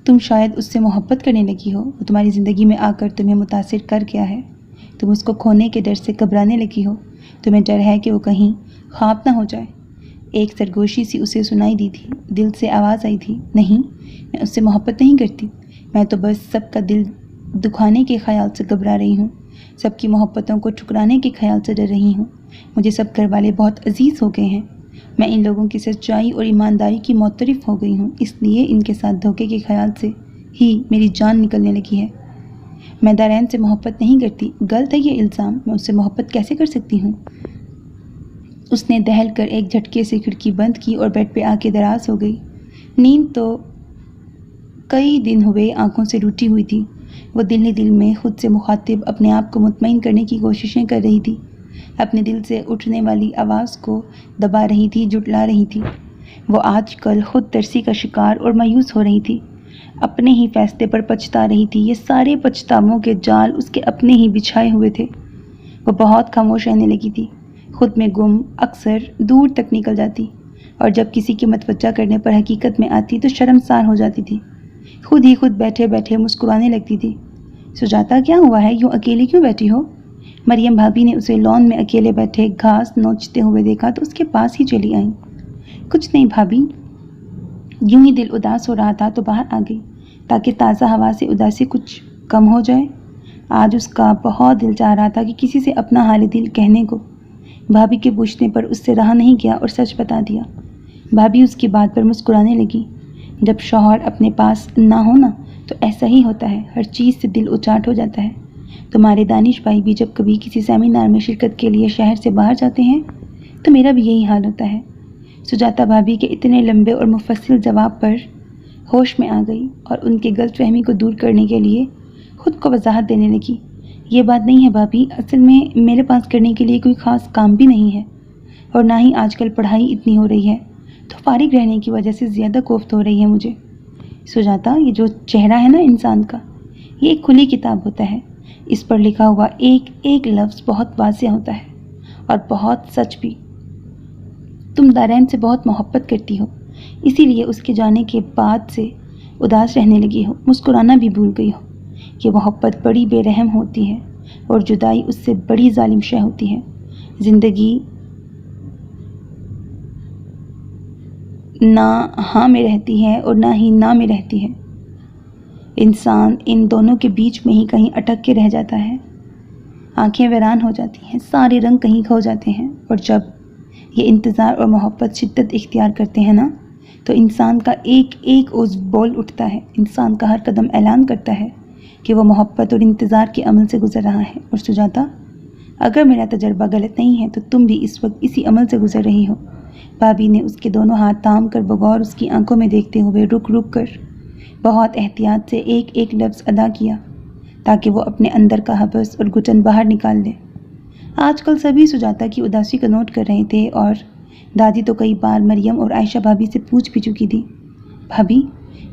تم شاید اس سے محبت کرنے لگی ہو، وہ تمہاری زندگی میں آ کر تمہیں متاثر کر گیا ہے، تم اس کو کھونے کے ڈر سے گھبرانے لگی ہو، تمہیں ڈر ہے کہ وہ کہیں خواب نہ ہو جائے۔ ایک سرگوشی سی اسے سنائی دی تھی، دل سے آواز آئی تھی، نہیں، میں اس سے محبت نہیں کرتی، میں تو بس سب کا دل دکھانے کے خیال سے گھبرا رہی ہوں، سب کی محبتوں کو ٹھکرانے کے خیال سے ڈر رہی ہوں۔ مجھے سب گھر والے بہت عزیز ہو گئے ہیں، میں ان لوگوں کی سچائی اور ایمانداری کی معترف ہو گئی ہوں، اس لیے ان کے ساتھ دھوکے کے خیال سے ہی میری جان نکلنے لگی ہے۔ میں دارین سے محبت نہیں کرتی۔ غلط ہے یہ الزام، میں اس سے محبت کیسے کر سکتی ہوں؟ اس نے دہل کر ایک جھٹکے سے کھڑکی بند کی اور بیڈ پہ آ کے دراز ہو گئی۔ نیند تو کئی دن ہوئے آنکھوں سے روٹی ہوئی تھی۔ وہ دل ہی دل میں خود سے مخاطب اپنے آپ کو مطمئن کرنے کی کوششیں کر رہی تھی، اپنے دل سے اٹھنے والی آواز کو دبا رہی تھی، جھٹلا رہی تھی۔ وہ آج کل خود ترسی کا شکار اور مایوس ہو رہی تھی، اپنے ہی فیصلے پر پچھتا رہی تھی۔ یہ سارے پچھتاووں کے جال اس کے اپنے ہی بچھائے ہوئے تھے۔ وہ بہت خاموش رہنے لگی تھی، خود میں گم، اکثر دور تک نکل جاتی، اور جب کسی کے متوجہ کرنے پر حقیقت میں آتی تو شرمسار ہو جاتی تھی، خود ہی خود بیٹھے بیٹھے مسکرانے لگتی تھی۔ سجاتا، کیا ہوا ہے؟ یوں اکیلے کیوں بیٹھی ہو؟ مریم بھابی نے اسے لان میں اکیلے بیٹھے گھاس نوچتے ہوئے دیکھا تو اس کے پاس ہی چلی آئیں۔ کچھ نہیں بھابی، یوں ہی دل اداس ہو رہا تھا تو باہر آ گئی تاکہ تازہ ہوا سے اداسی کچھ کم ہو جائے۔ آج اس کا بہت دل چاہ رہا تھا کہ کسی سے اپنا حال دل کہنے کو۔ بھابی کے پوچھنے پر اس سے رہا نہیں گیا اور سچ بتا دیا۔ بھابی اس کی بات پر مسکرانے لگی۔ جب شوہر اپنے پاس نہ ہونا تو ایسا ہی ہوتا ہے، ہر چیز سے دل اچاٹ ہو جاتا ہے۔ تمہارے دانش بھائی بھی جب کبھی کسی سیمینار میں شرکت کے لیے شہر سے باہر جاتے ہیں تو میرا بھی یہی حال ہوتا ہے۔ سجاتا بھابی کے اتنے لمبے اور مفصل جواب پر ہوش میں آ گئی اور ان کے غلط فہمی کو دور کرنے کے لیے خود کو وضاحت دینے لگی۔ یہ بات نہیں ہے بھابی، اصل میں میرے پاس کرنے کے لیے کوئی خاص کام بھی نہیں ہے، اور نہ ہی آج کل پڑھائی اتنی ہو رہی ہے تو فارغ رہنے کی وجہ سے زیادہ کوفت ہو رہی ہے مجھے۔ سجاتا، یہ جو چہرہ ہے نا انسان کا، یہ ایک کھلی کتاب ہوتا ہے، اس پر لکھا ہوا ایک ایک لفظ بہت واضح ہوتا ہے اور بہت سچ بھی۔ تم دارین سے بہت محبت کرتی ہو، اسی لیے اس کے جانے کے بعد سے اداس رہنے لگی ہو، مسکرانا بھی بھول گئی ہو۔ یہ محبت بڑی بے رحم ہوتی ہے اور جدائی اس سے بڑی ظالم شے ہوتی ہے۔ زندگی نہ ہاں میں رہتی ہے اور نہ ہی نہ میں رہتی ہے، انسان ان دونوں کے بیچ میں ہی کہیں اٹک کے رہ جاتا ہے۔ آنکھیں ویران ہو جاتی ہیں، سارے رنگ کہیں کھو جاتے ہیں، اور جب یہ انتظار اور محبت شدت اختیار کرتے ہیں نا تو انسان کا ایک ایک عضو بول اٹھتا ہے، انسان کا ہر قدم اعلان کرتا ہے کہ وہ محبت اور انتظار کے عمل سے گزر رہا ہے۔ اور سجاتا، اگر میرا تجربہ غلط نہیں ہے تو تم بھی اس وقت اسی عمل سے گزر رہی ہو۔ بھابی نے اس کے دونوں ہاتھ تھام کر بغور اس کی آنکھوں میں دیکھتے ہوئے رک رک کر بہت احتیاط سے ایک ایک لفظ ادا کیا تاکہ وہ اپنے اندر کا حبس اور گھٹن باہر نکال دے۔ آج کل سبھی سجاتا کی اداسی کو نوٹ کر رہے تھے، اور دادی تو کئی بار مریم اور عائشہ بھابی سے پوچھ بھی چکی تھی۔ بھابی،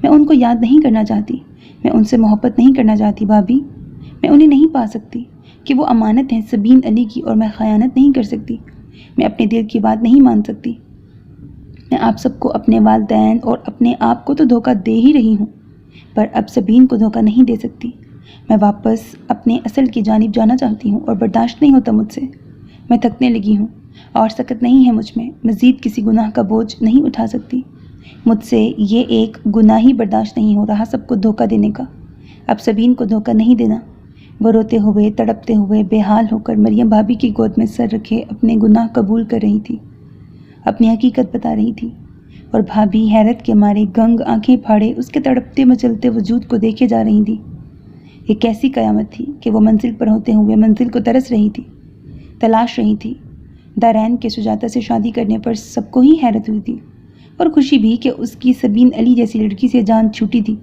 میں ان کو یاد نہیں کرنا چاہتی، میں ان سے محبت نہیں کرنا چاہتی بھابی، میں انہیں نہیں پا سکتی کہ وہ امانت ہیں سبین علی کی، اور میں خیانت نہیں کر سکتی، میں اپنے دل کی بات نہیں مان سکتی۔ میں آپ سب کو، اپنے والدین اور اپنے آپ کو تو دھوکہ دے ہی رہی ہوں، پر اب سبین کو دھوکہ نہیں دے سکتی۔ میں واپس اپنے اصل کی جانب جانا چاہتی ہوں اور برداشت نہیں ہوتا مجھ سے۔ میں تھکنے لگی ہوں اور سکت نہیں ہے مجھ میں، مزید کسی گناہ کا بوجھ نہیں اٹھا سکتی۔ مجھ سے یہ ایک گناہ ہی برداشت نہیں ہو رہا، سب کو دھوکہ دینے کا۔ اب سبین کو دھوکہ نہیں دینا۔ وہ روتے ہوئے، تڑپتے ہوئے، بے حال ہو کر مریم بھابی کی گود میں سر رکھے اپنے گناہ قبول کر رہی تھی، اپنی حقیقت بتا رہی تھی، اور بھابی حیرت کے مارے گنگ آنکھیں پھاڑے اس کے تڑپتے مچلتے وجود کو دیکھے جا رہی تھی۔ یہ کیسی قیامت تھی کہ وہ منزل پر ہوتے ہوئے منزل کو ترس رہی تھی، تلاش رہی تھی۔ دارین کے سجاتا سے شادی کرنے پر سب کو ہی حیرت ہوئی تھی اور خوشی بھی کہ اس کی سبین علی جیسی لڑکی سے جان چھوٹی تھی،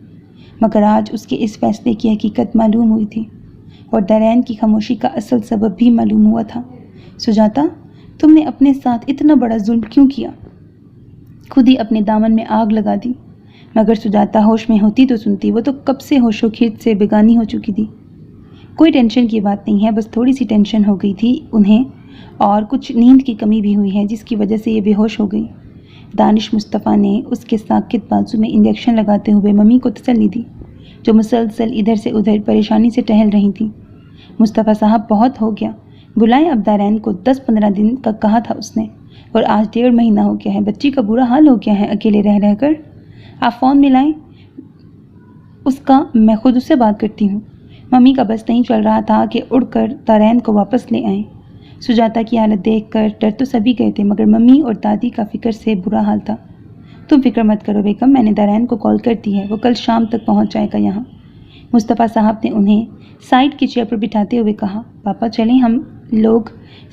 مگر آج اس کے اس فیصلے کی حقیقت معلوم ہوئی تھی اور دارین کی خاموشی کا اصل سبب بھی معلوم ہوا تھا۔ سجاتا، تم نے اپنے ساتھ اتنا بڑا ظلم کیوں کیا؟ خود ہی اپنے دامن میں آگ لگا دی۔ مگر سجاتا ہوش میں ہوتی تو سنتی، وہ تو کب سے ہوش و خرد سے بیگانی ہو چکی تھی۔ کوئی ٹینشن کی بات نہیں ہے، بس تھوڑی سی ٹینشن ہو گئی تھی انہیں، اور کچھ نیند کی کمی بھی ہوئی ہے جس کی وجہ سے یہ بے ہوش ہو گئی۔ دانش مصطفیٰ نے اس کے ساکت بازو میں انجیکشن لگاتے ہوئے ممی کو تسلی دی، جو مسلسل ادھر سے ادھر پریشانی سے ٹہل رہی تھی۔ مصطفیٰ صاحب، بہت ہو گیا، بلائیں اب دارین کو، 10-15 دن کا کہا تھا اس نے، اور آج 1.5 مہینہ ہو گیا ہے، بچی کا برا حال ہو گیا ہے اکیلے رہ رہ کر۔ آپ فون ملائیں اس کا، میں خود اس سے بات کرتی ہوں۔ ممی کا بس نہیں چل رہا تھا کہ اڑ کر دارین کو واپس لے آئیں۔ سجاتا کی حالت دیکھ کر ڈر تو سبھی گئے تھے، مگر ممی اور دادی کا فکر سے برا حال تھا۔ تم فکر مت کرو بیگم، میں نے دارین کو کال کر دی ہے، وہ کل شام تک پہنچ جائے گا یہاں۔ مصطفیٰ صاحب نے انہیں سائڈ کی چیئر پر بٹھاتے ہوئے کہا، پاپا چلیں، ہم لوگ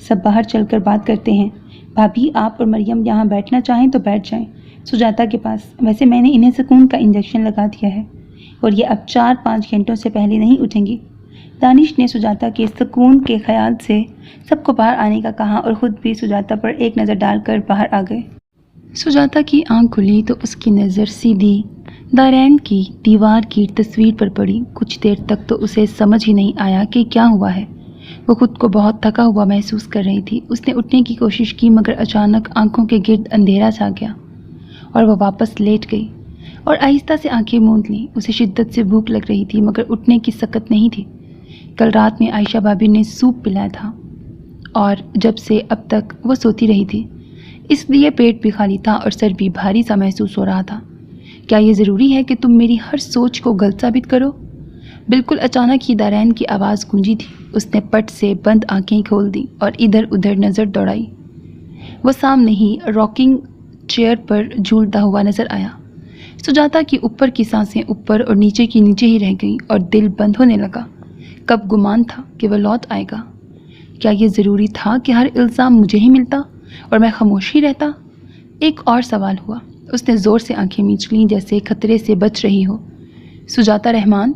سب باہر چل کر بات کرتے ہیں۔ بھابھی آپ اور مریم یہاں بیٹھنا چاہیں تو بیٹھ جائیں سجاتا کے پاس، ویسے میں نے انہیں سکون کا انجیکشن لگا دیا ہے اور یہ اب 4-5 گھنٹوں سے پہلے نہیں اٹھیں گی۔ دانش نے سجاتا کے سکون کے خیال سے سب کو باہر آنے کا کہا اور خود بھی سجاتا پر ایک نظر ڈال کر باہر آ گئے۔ سجاتا کی آنکھ کھلی تو اس کی نظر سیدھی دارین کی دیوار کی تصویر پر پڑی۔ کچھ دیر تک تو اسے سمجھ ہی نہیں آیا کہ کیا ہوا ہے۔ وہ خود کو بہت تھکا ہوا محسوس کر رہی تھی۔ اس نے اٹھنے کی کوشش کی مگر اچانک آنکھوں کے گرد اندھیرا چھا گیا اور وہ واپس لیٹ گئی اور آہستہ سے آنکھیں موند لیں۔ اسے شدت سے بھوک لگ رہی تھی مگر اٹھنے کی سکت نہیں تھی۔ کل رات میں عائشہ بھابھی نے سوپ پلایا تھا اور جب سے اب تک وہ سوتی رہی تھی، اس لیے پیٹ بھی خالی تھا اور سر بھی بھاری سا محسوس ہو رہا تھا۔ کیا یہ ضروری ہے کہ تم میری ہر سوچ کو غلط ثابت کرو؟ بالکل اچانک ہی دارین کی آواز گونجی تھی۔ اس نے پٹ سے بند آنکھیں کھول دی اور ادھر ادھر نظر دوڑائی۔ وہ سامنے ہی راکنگ چیئر پر جھولتا ہوا نظر آیا۔ سجاتا کی اوپر کی سانسیں اوپر اور نیچے کی نیچے ہی رہ گئیں اور دل بند ہونے لگا۔ کب گمان تھا کہ وہ لوٹ آئے گا؟ کیا یہ ضروری تھا کہ ہر الزام مجھے ہی ملتا اور میں خاموش ہی رہتا؟ ایک اور سوال ہوا۔ اس نے زور سے آنکھیں میچ لیں جیسے خطرے سے بچ رہی ہو۔ سجاتا رحمان،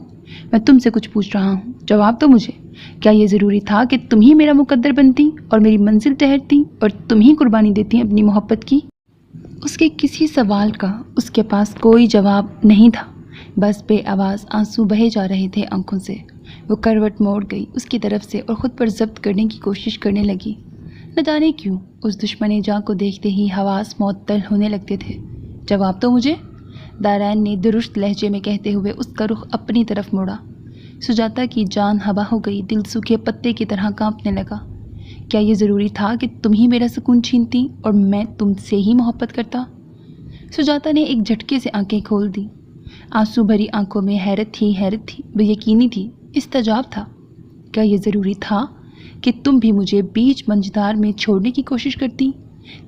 میں تم سے کچھ پوچھ رہا ہوں، جواب دو مجھے۔ کیا یہ ضروری تھا کہ تم ہی میرا مقدر بنتی اور میری منزل ٹھہرتی اور تم ہی قربانی دیتی اپنی محبت کی؟ اس کے کسی سوال کا اس کے پاس کوئی جواب نہیں تھا، بس بے آواز آنسو بہے جا رہے تھے آنکھوں سے۔ وہ کروٹ موڑ گئی اس کی طرف سے اور خود پر ضبط کرنے کی کوشش کرنے لگی۔ نہ جانے کیوں اس دشمن جاں کو دیکھتے ہی حواس معطل ہونے لگتے تھے۔ جواب تو مجھے، دارین نے درست لہجے میں کہتے ہوئے اس کا رخ اپنی طرف موڑا۔ سجاتا کی جان ہوا ہو گئی، دل سوکھے پتے کی طرح کانپنے لگا۔ کیا یہ ضروری تھا کہ تم ہی میرا سکون چھینتی اور میں تم سے ہی محبت کرتا؟ سجاتا نے ایک جھٹکے سے آنکھیں کھول دی۔ آنسو بھری آنکھوں میں حیرت تھی، بے یقینی تھی، استجاب تھا۔ کیا یہ ضروری تھا کہ تم بھی مجھے بیچ منجدار میں چھوڑنے کی کوشش کرتی؟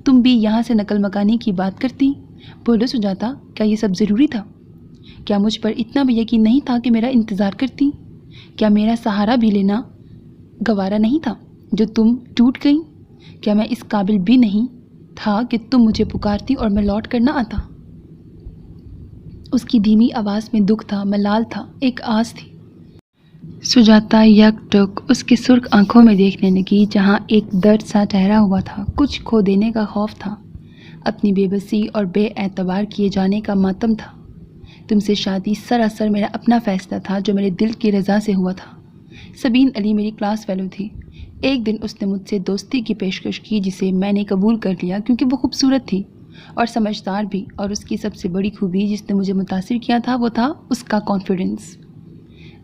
تم بھی یہاں سے نقل مکانی کی بات کرتی؟ بولو سجاتا، کیا یہ سب ضروری تھا؟ کیا مجھ پر اتنا بھی یقین نہیں تھا کہ میرا انتظار کرتی؟ کیا میرا سہارا بھی لینا گوارا نہیں تھا جو تم ٹوٹ گئی؟ کیا میں اس قابل بھی نہیں تھا کہ تم مجھے پکارتی اور میں لوٹ کر نہ آتا؟ اس کی دھیمی آواز میں دکھ تھا، ملال تھا، ایک آس تھی۔ سجاتا یک ٹک اس کی سرخ آنکھوں میں دیکھنے لگی جہاں ایک درد سا ٹھہرا ہوا تھا، کچھ کھو دینے کا خوف تھا، اپنی بے بسی اور بے اعتبار کیے جانے کا ماتم تھا۔ تم سے شادی سراسر میرا اپنا فیصلہ تھا جو میرے دل کی رضا سے ہوا تھا۔ سبین علی میری کلاس فیلو تھی۔ ایک دن اس نے مجھ سے دوستی کی پیشکش کی جسے میں نے قبول کر لیا کیونکہ وہ خوبصورت تھی اور سمجھدار بھی، اور اس کی سب سے بڑی خوبی جس نے مجھے متاثر کیا تھا وہ تھا اس کا کانفیڈنس۔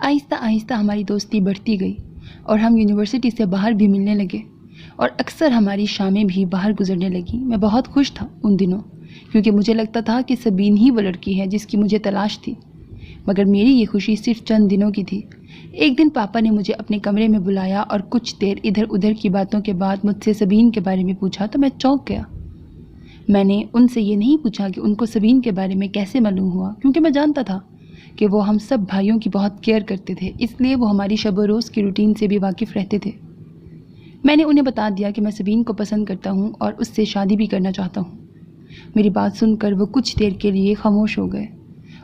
آہستہ آہستہ ہماری دوستی بڑھتی گئی اور ہم یونیورسٹی سے باہر بھی ملنے لگے اور اکثر ہماری شامیں بھی باہر گزرنے لگیں۔ میں بہت خوش تھا ان دنوں کیونکہ مجھے لگتا تھا کہ سبین ہی وہ لڑکی ہے جس کی مجھے تلاش تھی، مگر میری یہ خوشی صرف چند دنوں کی تھی۔ ایک دن پاپا نے مجھے اپنے کمرے میں بلایا اور کچھ دیر ادھر ادھر کی باتوں کے بعد مجھ سے سبین کے بارے میں پوچھا تو میں چونک گیا۔ میں نے ان سے یہ نہیں پوچھا کہ ان کو سبین کے بارے میں کیسے معلوم ہوا، کیونکہ میں جانتا تھا کہ وہ ہم سب بھائیوں کی بہت کیئر کرتے تھے، اس لیے وہ ہماری شب و روز کی روٹین سے بھی واقف رہتے تھے۔ میں نے انہیں بتا دیا کہ میں سبین کو پسند کرتا ہوں اور اس سے شادی بھی کرنا چاہتا ہوں۔ میری بات سن کر وہ کچھ دیر کے لیے خاموش ہو گئے،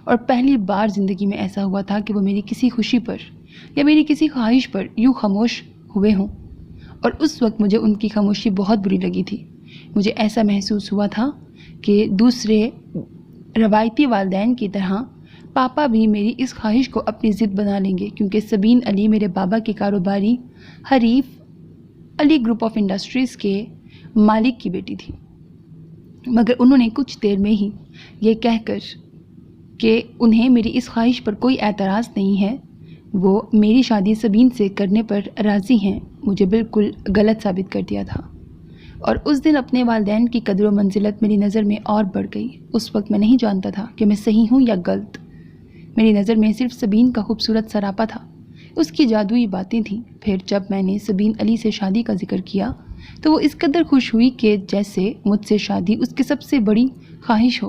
اور پہلی بار زندگی میں ایسا ہوا تھا کہ وہ میری کسی خوشی پر یا میری کسی خواہش پر یوں خاموش ہوئے ہوں، اور اس وقت مجھے ان کی خاموشی بہت بری لگی تھی۔ مجھے ایسا محسوس ہوا تھا کہ دوسرے روایتی والدین کی طرح پاپا بھی میری اس خواہش کو اپنی ضد بنا لیں گے، کیونکہ سبین علی میرے بابا کے کاروباری حریف علی گروپ آف انڈسٹریز کے مالک کی بیٹی تھی۔ مگر انہوں نے کچھ دیر میں ہی یہ کہہ کر کہ انہیں میری اس خواہش پر کوئی اعتراض نہیں ہے، وہ میری شادی سبین سے کرنے پر راضی ہیں، مجھے بالکل غلط ثابت کر دیا تھا۔ اور اس دن اپنے والدین کی قدر و منزلت میری نظر میں اور بڑھ گئی۔ اس وقت میں نہیں جانتا تھا کہ میں صحیح ہوں یا غلط۔ میری نظر میں صرف سبین کا خوبصورت سراپا تھا، اس کی جادوئی باتیں تھیں۔ پھر جب میں نے سبین علی سے شادی کا ذکر کیا تو وہ اس قدر خوش ہوئی کہ جیسے مجھ سے شادی اس کی سب سے بڑی خواہش ہو۔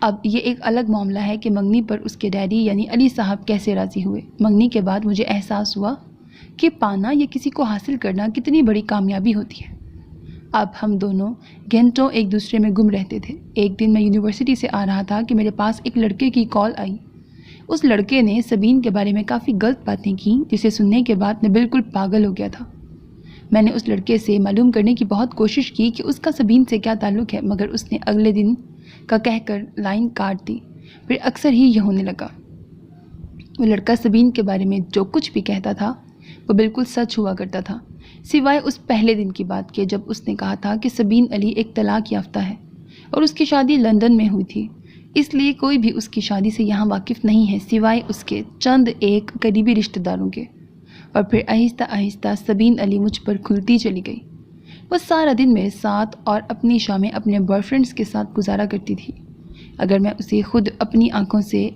اب یہ ایک الگ معاملہ ہے کہ منگنی پر اس کے ڈیڈی یعنی علی صاحب کیسے راضی ہوئے۔ منگنی کے بعد مجھے احساس ہوا کہ پانا یا کسی کو حاصل کرنا کتنی بڑی کامیابی ہوتی ہے۔ اب ہم دونوں گھنٹوں ایک دوسرے میں گم رہتے تھے۔ ایک دن میں یونیورسٹی سے آ رہا تھا کہ میرے پاس ایک لڑکے کی کال آئی۔ اس لڑکے نے سبین کے بارے میں کافی غلط باتیں کیں، جسے سننے کے بعد میں بالکل پاگل ہو گیا تھا۔ میں نے اس لڑکے سے معلوم کرنے کی بہت کوشش کی کہ اس کا سبین سے کیا تعلق ہے، مگر اس نے اگلے دن کا کہہ کر لائن کاٹ دی۔ پھر اکثر ہی یہ ہونے لگا۔ وہ لڑکا سبین کے بارے میں جو کچھ بھی کہتا تھا وہ بالکل سچ ہوا کرتا تھا، سوائے اس پہلے دن کی بات کے جب اس نے کہا تھا کہ سبین علی ایک طلاق یافتہ ہے اور اس کی شادی لندن میں ہوئی تھی، اس لیے کوئی بھی اس کی شادی سے یہاں واقف نہیں ہے سوائے اس کے چند ایک قریبی رشتہ داروں کے۔ اور پھر آہستہ آہستہ سبین علی مجھ پر کھلتی چلی گئی۔ وہ سارا دن میرے ساتھ اور اپنی شامیں اپنے بوائے فرینڈس کے ساتھ گزارا کرتی تھی۔ اگر میں اسے خود اپنی آنکھوں سے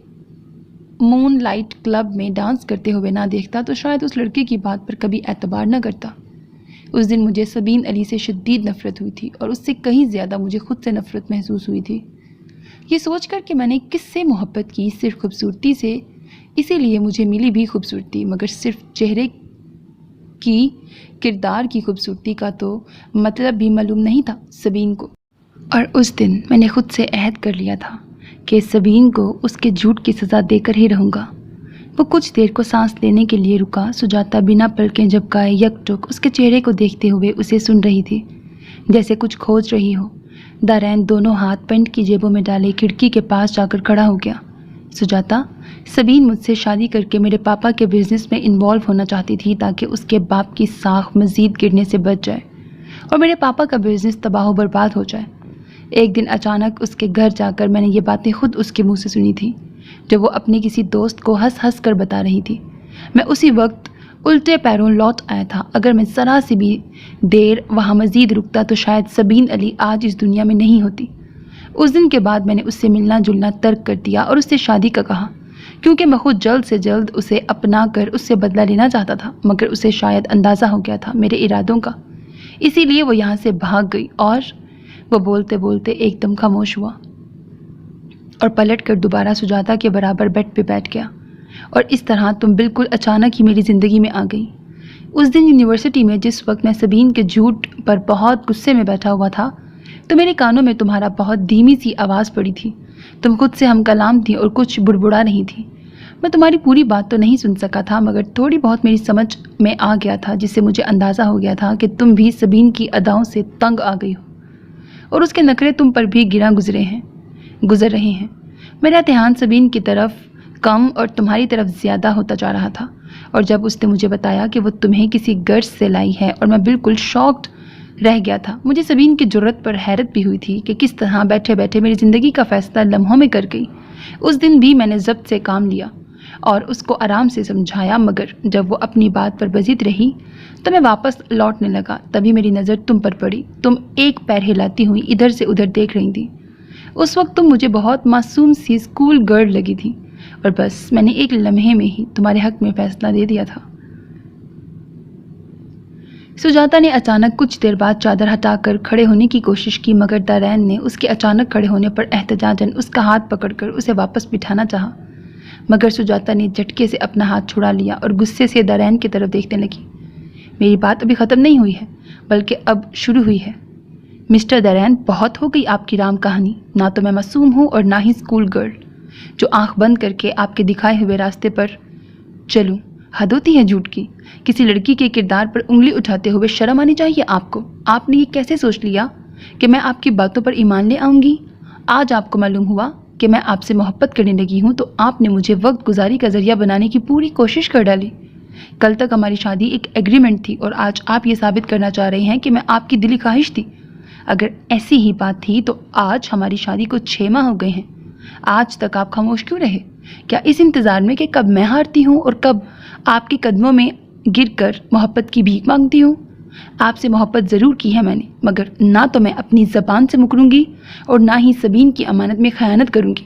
مون لائٹ کلب میں ڈانس کرتے ہوئے نہ دیکھتا تو شاید اس لڑکے کی بات پر کبھی اعتبار نہ کرتا۔ اس دن مجھے سبین علی سے شدید نفرت ہوئی تھی اور اس سے کہیں زیادہ مجھے خود سے نفرت محسوس ہوئی تھی، یہ سوچ کر کہ میں نے کس سے محبت کی، صرف خوبصورتی سے۔ اسی لیے مجھے ملی بھی خوبصورتی، مگر صرف چہرے کی، کردار کی خوبصورتی کا تو مطلب بھی معلوم نہیں تھا سبین کو۔ اور اس دن میں نے خود سے عہد کر لیا تھا کہ سبین کو اس کے جھوٹ کی سزا دے کر ہی رہوں گا۔ وہ کچھ دیر کو سانس لینے کے لیے رکا۔ سجاتا بنا پلکیں جھپکائے یک ٹک اس کے چہرے کو دیکھتے ہوئے اسے سن رہی تھی، جیسے کچھ کھوج رہی ہو۔ دارین دونوں ہاتھ پینٹ کی جیبوں میں ڈالے کھڑکی کے پاس جا کر کھڑا ہو گیا۔ سجاتا، سبین مجھ سے شادی کر کے میرے پاپا کے بزنس میں انوالو ہونا چاہتی تھی تاکہ اس کے باپ کی ساکھ مزید گرنے سے بچ جائے اور میرے پاپا کا بزنس تباہ و برباد ہو جائے۔ ایک دن اچانک اس کے گھر جا کر میں نے یہ باتیں خود اس کے منہ سے سنی تھی، جو وہ اپنی کسی دوست کو ہنس ہنس کر بتا رہی تھی۔ میں اسی وقت الٹے پیروں لوٹ آیا تھا۔ اگر میں ذرا سی بھی دیر وہاں مزید رکتا تو شاید سبین علی آج اس دنیا میں نہیں ہوتی۔ اس دن کے بعد میں نے اس سے ملنا جلنا ترک کر دیا اور اس سے شادی کا کہا، کیونکہ میں خود جلد سے جلد اسے اپنا کر اس سے بدلہ لینا چاہتا تھا، مگر اسے شاید اندازہ ہو گیا تھا میرے ارادوں کا، اسی لیے وہ یہاں سے بھاگ گئی۔ اور وہ بولتے بولتے ایک دم خاموش ہوا اور پلٹ کر دوبارہ سجاتا کے برابر بیڈ پہ بیٹھ گیا۔ اور اس طرح تم بالکل اچانک ہی میری زندگی میں آ گئی۔ اس دن یونیورسٹی میں جس وقت میں سبین کے جھوٹ پر بہت غصے میں بیٹھا ہوا تھا تو میرے کانوں میں تمہارا بہت دھیمی سی آواز پڑی تھی۔ تم خود سے ہم کلام تھی اور کچھ بڑبڑا رہی تھی۔ میں تمہاری پوری بات تو نہیں سن سکا تھا، مگر تھوڑی بہت میری سمجھ میں آ گیا تھا، جس سے مجھے اندازہ ہو گیا تھا کہ تم بھی سبین کی اداؤں سے تنگ آ گئی ہو اور اس کے نخرے تم پر بھی گزر رہے ہیں۔ میرا دھیان سبین کی طرف کم اور تمہاری طرف زیادہ ہوتا جا رہا تھا، اور جب اس نے مجھے بتایا کہ وہ تمہیں کسی غرض سے لائی ہے اور میں بالکل شاکڈ رہ گیا تھا۔ مجھے سبین کی جرت پر حیرت بھی ہوئی تھی کہ کس طرح بیٹھے بیٹھے میری زندگی کا فیصلہ لمحوں میں کر گئی۔ اس دن بھی میں نے ضبط سے کام لیا اور اس کو آرام سے سمجھایا، مگر جب وہ اپنی بات پر بضد رہی تو میں واپس لوٹنے لگا۔ تبھی میری نظر تم پر پڑی۔ تم ایک پیر ہلاتی ہوئی ادھر سے ادھر دیکھ رہی تھی۔ اس وقت تم مجھے بہت معصوم سی اسکول گرل لگی تھی، اور بس میں نے ایک لمحے میں ہی تمہارے حق میں فیصلہ دے دیا تھا۔ سجاتا نے اچانک کچھ دیر بعد چادر ہٹا کر کھڑے ہونے کی کوشش کی، مگر دارین نے اس کے اچانک کھڑے ہونے پر احتجاجاً اس کا ہاتھ پکڑ کر اسے واپس بٹھانا چاہا، مگر سجاتا نے جھٹکے سے اپنا ہاتھ چھڑا لیا اور غصے سے دارین کی طرف دیکھنے لگی۔ میری بات ابھی ختم نہیں ہوئی ہے، بلکہ اب شروع ہوئی ہے۔ مسٹر دارین، بہت ہو گئی آپ کی رام کہانی۔ نہ تو میں معصوم ہوں اور نہ ہی اسکول گرل جو آنکھ بند کر کے آپ کے دکھائے ہوئے راستے پر چلوں۔ حد ہوتی ہے جھوٹ کی۔ کسی لڑکی کے کردار پر انگلی اٹھاتے ہوئے شرم آنی چاہیے آپ کو۔ آپ نے یہ کیسے سوچ لیا کہ میں آپ کی باتوں پر ایمان لے آؤں گی؟ آج آپ کو معلوم ہوا کہ میں آپ سے محبت کرنے لگی ہوں تو آپ نے مجھے وقت گزاری کا ذریعہ بنانے کی پوری کوشش کر ڈالی۔ کل تک ہماری شادی ایک ایگریمنٹ تھی اور آج آپ یہ ثابت کرنا چاہ رہے ہیں کہ میں آپ کی دلی خواہش تھی۔ اگر ایسی ہی بات تھی تو آج ہماری شادی کو 6 ماہ ہو گئے ہیں۔ آج تک آپ خاموش کیوں رہے؟ کیا اس انتظار میں کہ کب میں ہارتی ہوں اور کب آپ کے قدموں میں گر کر محبت کی بھیک مانگتی ہوں؟ آپ سے محبت ضرور کی ہے میں نے، مگر نہ تو میں اپنی زبان سے مکروں گی اور نہ ہی سبین کی امانت میں خیانت کروں گی۔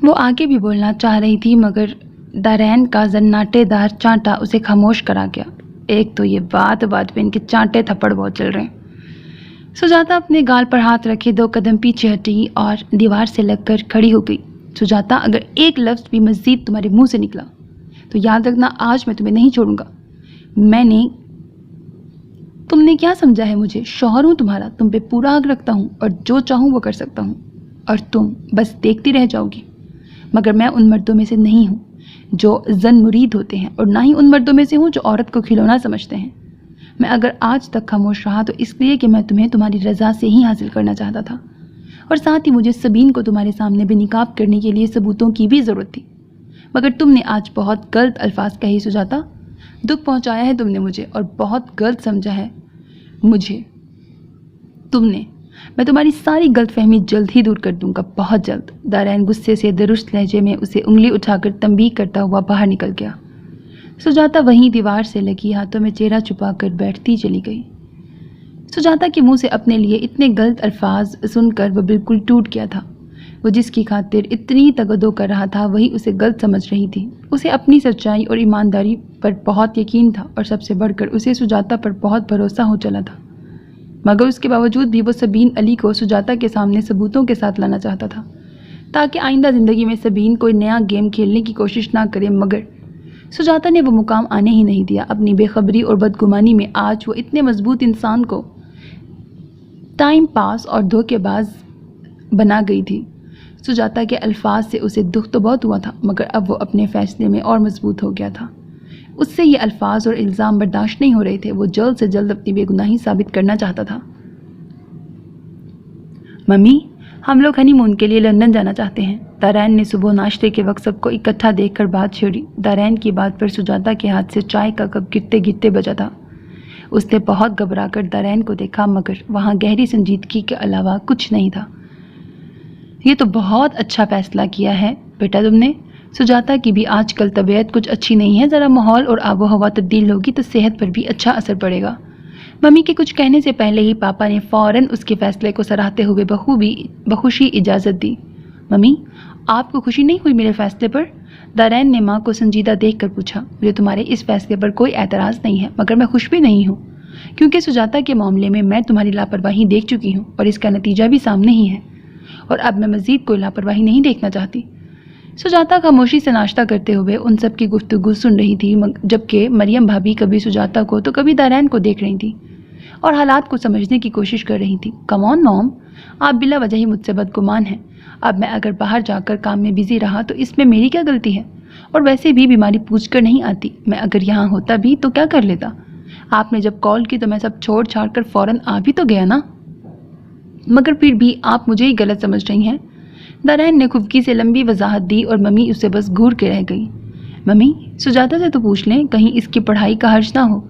وہ آگے بھی بولنا چاہ رہی تھی، مگر دارین کا زناٹے دار چانٹا اسے خاموش کرا گیا۔ ایک تو یہ بات پہ ان کے چانٹے تھپڑ بہت چل رہے ہیں۔ سجاتا اپنے گال پر ہاتھ رکھے 2 قدم پیچھے ہٹی اور دیوار سے لگ کر کھڑی ہو گئی۔ سجاتا، اگر ایک لفظ بھی مزید تمہارے منہ سے نکلا تو یاد رکھنا آج میں تمہیں نہیں چھوڑوں گا۔ تم نے کیا سمجھا ہے مجھے؟ شوہر ہوں تمہارا، تم پہ پورا حق رکھتا ہوں اور جو چاہوں وہ کر سکتا ہوں، اور تم بس دیکھتی رہ جاؤ گی۔ مگر میں ان مردوں میں سے نہیں ہوں جو زن مرید ہوتے ہیں، اور نہ ہی ان مردوں میں سے ہوں جو عورت کو کھلونا سمجھتے ہیں۔ میں اگر آج تک خاموش رہا تو اس لیے کہ میں تمہیں تمہاری رضا سے ہی حاصل کرنا چاہتا تھا، اور ساتھ ہی مجھے سبین کو تمہارے سامنے بے نقاب کرنے کے لیے ثبوتوں کی بھی ضرورت تھی۔ مگر تم نے آج بہت غلط الفاظ کہے سجاتا، دکھ پہنچایا ہے تم نے مجھے، اور بہت غلط سمجھا ہے مجھے تم نے۔ میں تمہاری ساری غلط فہمی جلد ہی دور کر دوں گا، بہت جلد۔ دارین غصے سے درست لہجے میں اسے انگلی اٹھا کر تنبیہ کرتا ہوا باہر نکل گیا۔ سجاتا وہیں دیوار سے لگی ہاتھوں میں چہرہ چھپا کر بیٹھتی چلی گئی۔ سجاتا کے منہ سے اپنے لیے اتنے غلط الفاظ سن کر وہ بالکل ٹوٹ گیا تھا۔ وہ جس کی خاطر اتنی تگدو کر رہا تھا وہی اسے غلط سمجھ رہی تھی۔ اسے اپنی سچائی اور ایمانداری پر بہت یقین تھا، اور سب سے بڑھ کر اسے سجاتا پر بہت بھروسہ ہو چلا تھا، مگر اس کے باوجود بھی وہ سبین علی کو سجاتا کے سامنے ثبوتوں کے ساتھ لانا چاہتا تھا تاکہ آئندہ زندگی میں سبین کوئی نیا گیم کھیلنے کی کوشش نہ کرے۔ مگر سجاتا نے وہ مقام آنے ہی نہیں دیا۔ اپنی بے خبری اور بدگمانی میں آج وہ اتنے مضبوط انسان کو ٹائم پاس اور دھوکے باز بنا گئی تھی۔ سجاتا کے الفاظ سے اسے دکھ تو بہت ہوا تھا، مگر اب وہ اپنے فیصلے میں اور مضبوط ہو گیا تھا۔ اس سے یہ الفاظ اور الزام برداشت نہیں ہو رہے تھے۔ وہ جلد سے جلد اپنی بے گناہی ثابت کرنا چاہتا تھا۔ ممی، ہم لوگ ہنی مون کے لیے لندن جانا چاہتے ہیں۔ دارین نے صبح ناشتے کے وقت سب کو اکٹھا دیکھ کر بات چھیڑی۔ دارین کی بات پر سجاتا کے ہاتھ سے چائے کا کپ گرتے گرتے بجا تھا۔ اس نے بہت گھبرا کر دارین کو دیکھا، مگر وہاں گہری سنجیدگی کے علاوہ کچھ نہیں تھا۔ یہ تو بہت اچھا فیصلہ کیا ہے بیٹا تم نے۔ سجاتا کی بھی آج کل طبیعت کچھ اچھی نہیں ہے، ذرا ماحول اور آب و ہوا تبدیل ہوگی تو صحت پر بھی اچھا اثر پڑے گا۔ ممی کے کچھ کہنے سے پہلے ہی پاپا نے فوراً اس کے فیصلے کو سراہتے ہوئے بخوشی اجازت دی۔ ممی، آپ کو خوشی نہیں ہوئی میرے فیصلے پر؟ دارین نے ماں کو سنجیدہ دیکھ کر پوچھا۔ مجھے تمہارے اس فیصلے پر کوئی اعتراض نہیں ہے، مگر میں خوش بھی نہیں ہوں، کیونکہ سجاتا کے معاملے میں تمہاری لاپرواہی دیکھ چکی ہوں، اور اس کا نتیجہ بھی سامنے ہی ہے، اور اب میں مزید کوئی لاپرواہی نہیں دیکھنا چاہتی۔ سجاتا خاموشی سے ناشتہ کرتے ہوئے ان سب کی گفتگو سن رہی تھی، جبکہ مریم بھابھی کبھی سجاتا کو تو کبھی دارین کو دیکھ رہی تھی اور حالات کو سمجھنے کی کوشش کر رہی تھی۔ کم آن موم، آپ بلا وجہ ہی مجھ سے بدگمان ہیں۔ اب میں اگر باہر جا کر کام میں بزی رہا تو اس میں میری کیا غلطی ہے؟ اور ویسے بھی بیماری پوچھ کر نہیں آتی، میں اگر یہاں ہوتا بھی تو کیا کر لیتا؟ آپ نے جب کال کی تو میں سب چھوڑ چھاڑ کر فوراً آ بھی تو گیا نا۔ مگر پھر بھی آپ مجھے ہی غلط سمجھ رہی ہیں۔ دارین نے خفگی سے لمبی وضاحت دی اور ممی اسے بس گھور کے رہ گئی۔ ممی، سجاتا سے تو پوچھ لیں، کہیں اس کی پڑھائی کا حرج نہ ہو۔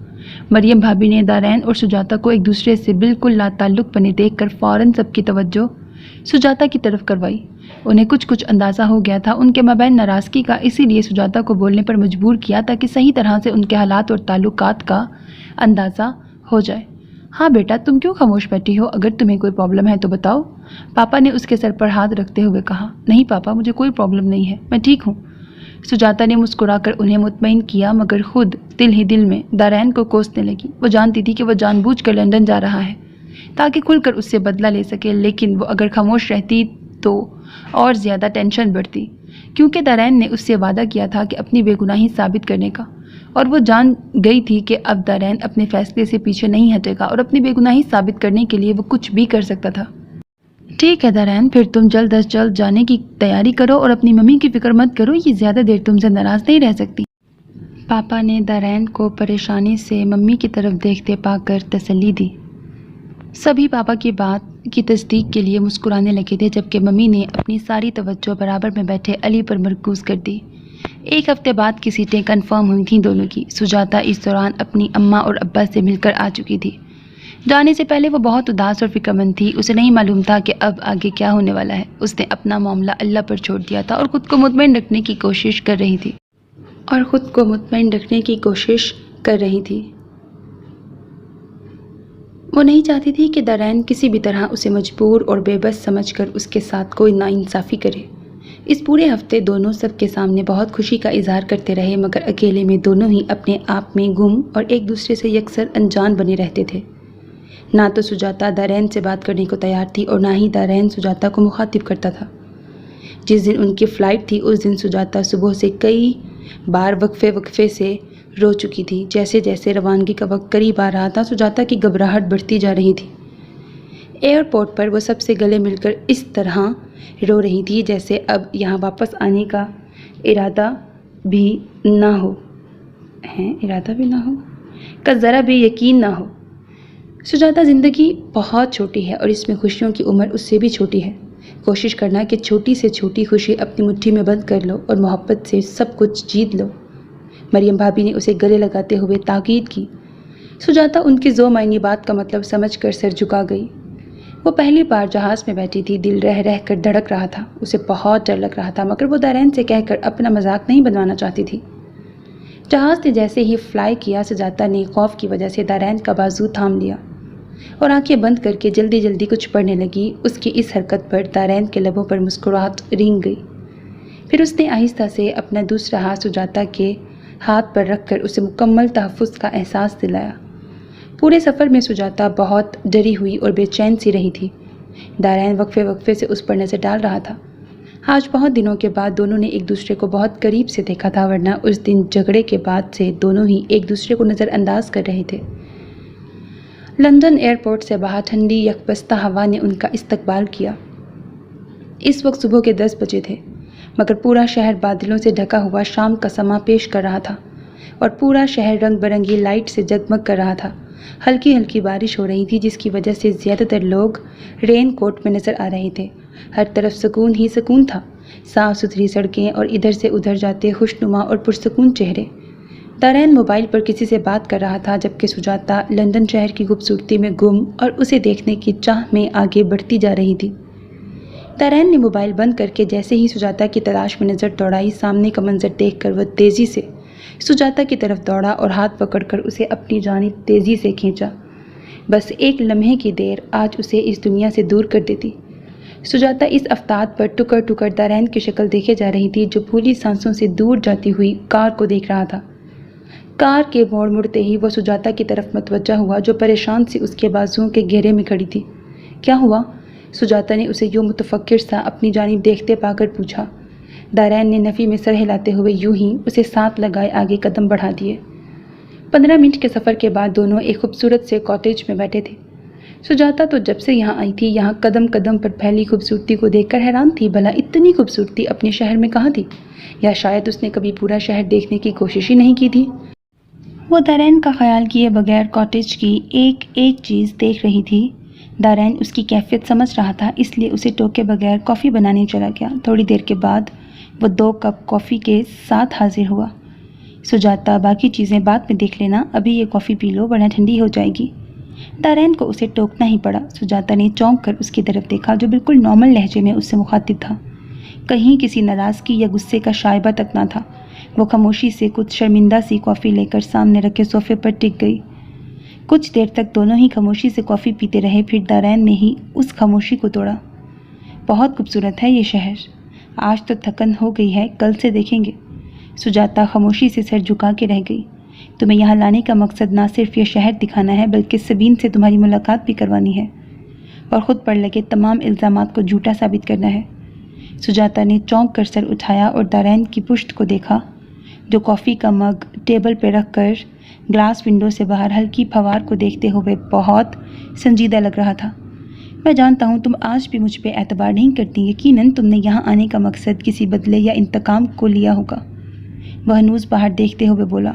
مریم بھابھی نے دارین اور سجاتا کو ایک دوسرے سے بالکل لا تعلق بنے دیکھ کر فوراً سب کی توجہ سجاتا کی طرف کروائی۔ انہیں کچھ اندازہ ہو گیا تھا ان کے مابین ناراضگی کا، اسی لیے سجاتا کو بولنے پر مجبور کیا تاکہ صحیح طرح سے ان کے حالات اور تعلقات کا اندازہ ہو جائے۔ ہاں بیٹا، تم کیوں خاموش بیٹھی ہو؟ اگر تمہیں کوئی پرابلم ہے تو بتاؤ، پاپا نے اس کے سر پر ہاتھ رکھتے ہوئے کہا۔ نہیں پاپا، مجھے کوئی پرابلم نہیں ہے، میں ٹھیک ہوں۔ سجاتا نے مسکرا کر انہیں مطمئن کیا، مگر خود دل ہی دل میں دارین کو کوسنے لگی۔ وہ جانتی تھی کہ وہ جان بوجھ کر لندن جا رہا ہے تاکہ کھل کر اس سے بدلہ لے سکے، لیکن وہ اگر خاموش رہتی تو اور زیادہ ٹینشن بڑھتی، کیونکہ دارین نے اس سے وعدہ کیا تھا کہ اپنی بے گناہی ثابت کرنے کا، اور وہ جان گئی تھی کہ اب دارین اپنے فیصلے سے پیچھے نہیں ہٹے گا اور اپنی بے گناہی ثابت کرنے کے لیے وہ کچھ بھی کر سکتا تھا۔ ٹھیک ہے دارین، پھر تم جلد از جلد جانے کی تیاری کرو اور اپنی ممی کی فکر مت کرو، یہ زیادہ دیر تم سے ناراض نہیں رہ سکتی۔ پاپا نے دارین کو پریشانی سے ممی کی طرف دیکھتے پا کر تسلی دی۔ سبھی پاپا کی بات کی تصدیق کے لیے مسکرانے لگے تھے، جبکہ ممی نے اپنی ساری توجہ برابر میں بیٹھے علی پر مرکوز کر دی۔ ایک ہفتے بعد کی سیٹیں کنفرم ہوئی تھیں دونوں کی۔ سجاتا اس دوران اپنی اماں اور ابا سے مل کر آ چکی تھی۔ جانے سے پہلے وہ بہت اداس اور فکر مند تھی۔ اسے نہیں معلوم تھا کہ اب آگے کیا ہونے والا ہے۔ اس نے اپنا معاملہ اللہ پر چھوڑ دیا تھا اور خود کو مطمئن رکھنے کی کوشش کر رہی تھی۔ وہ نہیں چاہتی تھی کہ دارین کسی بھی طرح اسے مجبور اور بے بس سمجھ کر اس کے ساتھ کوئی ناانصافی کرے۔ اس پورے ہفتے دونوں سب کے سامنے بہت خوشی کا اظہار کرتے رہے، مگر اکیلے میں دونوں ہی اپنے آپ میں گم اور ایک دوسرے سے یکسر انجان بنے رہتے تھے۔ نہ تو سجاتا دارین سے بات کرنے کو تیار تھی اور نہ ہی دارین سجاتا کو مخاطب کرتا تھا۔ جس دن ان کی فلائٹ تھی اس دن سجاتا صبح سے کئی بار وقفے سے رو چکی تھی۔ جیسے جیسے روانگی کا وقت قریب آ رہا تھا سجاتا کی گھبراہٹ بڑھتی جا رہی تھی۔ ایئرپورٹ پر وہ سب سے گلے مل کر اس طرح رو رہی تھی جیسے اب یہاں واپس آنے کا ارادہ بھی نہ ہو کا ذرا بھی یقین نہ ہو۔ سجاتا زندگی بہت چھوٹی ہے اور اس میں خوشیوں کی عمر اس سے بھی چھوٹی ہے۔ کوشش کرنا کہ چھوٹی سے چھوٹی خوشی اپنی مٹھی میں بند کر لو اور محبت سے سب کچھ جیت لو، مریم بھابھی نے اسے گلے لگاتے ہوئے تاکید کی۔ سجاتا ان کی ذو معنی بات کا مطلب سمجھ کر سر جھکا گئی۔ وہ پہلی بار جہاز میں بیٹھی تھی، دل رہ رہ کر دھڑک رہا تھا، اسے بہت ڈر لگ رہا تھا مگر وہ دارین سے کہہ کر اپنا مذاق نہیں بنوانا چاہتی تھی۔ جہاز نے جیسے ہی فلائی کیا سجاتا نے خوف کی وجہ سے دارین کا بازو تھام لیا اور آنکھیں بند کر کے جلدی جلدی کچھ پڑھنے لگی۔ اس کی اس حرکت پر دارین کے لبوں پر مسکراہٹ رنگ گئی۔ پھر اس نے آہستہ سے اپنا دوسرا ہاتھ سجاتا کے ہاتھ پر رکھ کر اسے مکمل تحفظ کا احساس دلایا۔ پورے سفر میں سجاتا بہت ڈری ہوئی اور بے چین سی رہی تھی۔ دارین وقفے سے اس پر نظر ڈال رہا تھا۔ آج بہت دنوں کے بعد دونوں نے ایک دوسرے کو بہت قریب سے دیکھا تھا، ورنہ اس دن جھگڑے کے بعد سے دونوں ہی ایک دوسرے کو نظر انداز کر رہے تھے۔ لندن ایئرپورٹ سے باہر ٹھنڈی یکبستہ ہوا نے ان کا استقبال کیا۔ اس وقت صبح کے 10 بجے تھے مگر پورا شہر بادلوں سے ڈھکا ہوا شام کا سماں پیش کر رہا تھا اور پورا شہر رنگ برنگی لائٹ سے جگمگ کر رہا تھا۔ ہلکی ہلکی بارش ہو رہی تھی جس کی وجہ سے زیادہ تر لوگ رین کوٹ میں نظر آ رہے تھے۔ ہر طرف سکون ہی سکون تھا، صاف ستھری سڑکیں اور ادھر سے ادھر جاتے خوشنما اور پرسکون چہرے۔ دارین موبائل پر کسی سے بات کر رہا تھا جبکہ سجاتا لندن شہر کی خوبصورتی میں گم اور اسے دیکھنے کی چاہ میں آگے بڑھتی جا رہی تھی۔ دارین نے موبائل بند کر کے جیسے ہی سجاتا کی تلاش میں نظر دوڑائی، سامنے کا منظر دیکھ کر وہ تیزی سے سجاتا کی طرف دوڑا اور ہاتھ پکڑ کر اسے اپنی جانب تیزی سے کھینچا۔ بس ایک لمحے کی دیر آج اسے اس دنیا سے دور کر دیتی۔ سجاتا اس افتاد پر ٹکر ٹکر دارین کی شکل دیکھے جا رہی تھی جو پھولی سانسوں سے دور جاتی ہوئی کار کو دیکھ رہا تھا۔ کار کے موڑ مڑتے ہی وہ سجاتا کی طرف متوجہ ہوا جو پریشان سی اس کے بازوؤں کے گھیرے میں کھڑی تھی۔ کیا ہوا؟ سجاتا نے اسے یوں متفکر سا اپنی جانب دیکھتے پا کر پوچھا۔ دارین نے نفی میں سر ہلاتے ہوئے یوں ہی اسے ساتھ لگائے آگے قدم بڑھا دیے۔ 15 منٹ کے سفر کے بعد دونوں ایک خوبصورت سے کاٹیج میں بیٹھے تھے۔ سجاتا تو جب سے یہاں آئی تھی یہاں قدم قدم پر پھیلی خوبصورتی کو دیکھ کر حیران تھی، بھلا اتنی خوبصورتی اپنے شہر میں کہاں تھی، یا شاید اس نے کبھی پورا شہر دیکھنے کی کوشش ہی نہیں کی تھی۔ وہ دارین کا خیال کیے بغیر کاٹیج کی ایک ایک چیز دیکھ رہی تھی۔ دارین اس کی کیفیت سمجھ رہا تھا اس لیے اسے ٹوکے بغیر کافی بنانے چلا گیا۔ تھوڑی دیر کے بعد وہ 2 کپ کافی کے ساتھ حاضر ہوا۔ سجاتا باقی چیزیں بعد میں دیکھ لینا، ابھی یہ کافی پی لو ورنہ ٹھنڈی ہو جائے گی۔ دارین کو اسے ٹوکنا ہی پڑا۔ سجاتا نے چونک کر اس کی طرف دیکھا جو بالکل نارمل لہجے میں اس سے مخاطب تھا، کہیں کسی ناراضگی یا غصے کا شائبہ تک نہ تھا۔ وہ خاموشی سے کچھ شرمندہ سی کافی لے کر سامنے رکھے صوفے پر ٹک گئی۔ کچھ دیر تک دونوں ہی خاموشی سے کافی پیتے رہے، پھر دارین نے ہی اس خاموشی کو توڑا۔ بہت خوبصورت ہے یہ شہر، آج تو تھکن ہو گئی ہے، کل سے دیکھیں گے۔ سجاتا خاموشی سے سر جھکا کے رہ گئی۔ تمہیں یہاں لانے کا مقصد نہ صرف یہ شہر دکھانا ہے بلکہ سبین سے تمہاری ملاقات بھی کروانی ہے اور خود پر لگے تمام الزامات کو جھوٹا ثابت کرنا ہے۔ سجاتا نے چونک کر سر اٹھایا اور دارین کی پشت کو دیکھا جو کافی کا مگ ٹیبل پہ رکھ کر گلاس ونڈو سے باہر ہلکی پھوار کو دیکھتے ہوئے بہت سنجیدہ لگ رہا تھا۔ میں جانتا ہوں تم آج بھی مجھ پہ اعتبار نہیں کرتی، یقیناً تم نے یہاں آنے کا مقصد کسی بدلے یا انتقام کو لیا ہوگا، وہ ہنوز باہر دیکھتے ہوئے بولا۔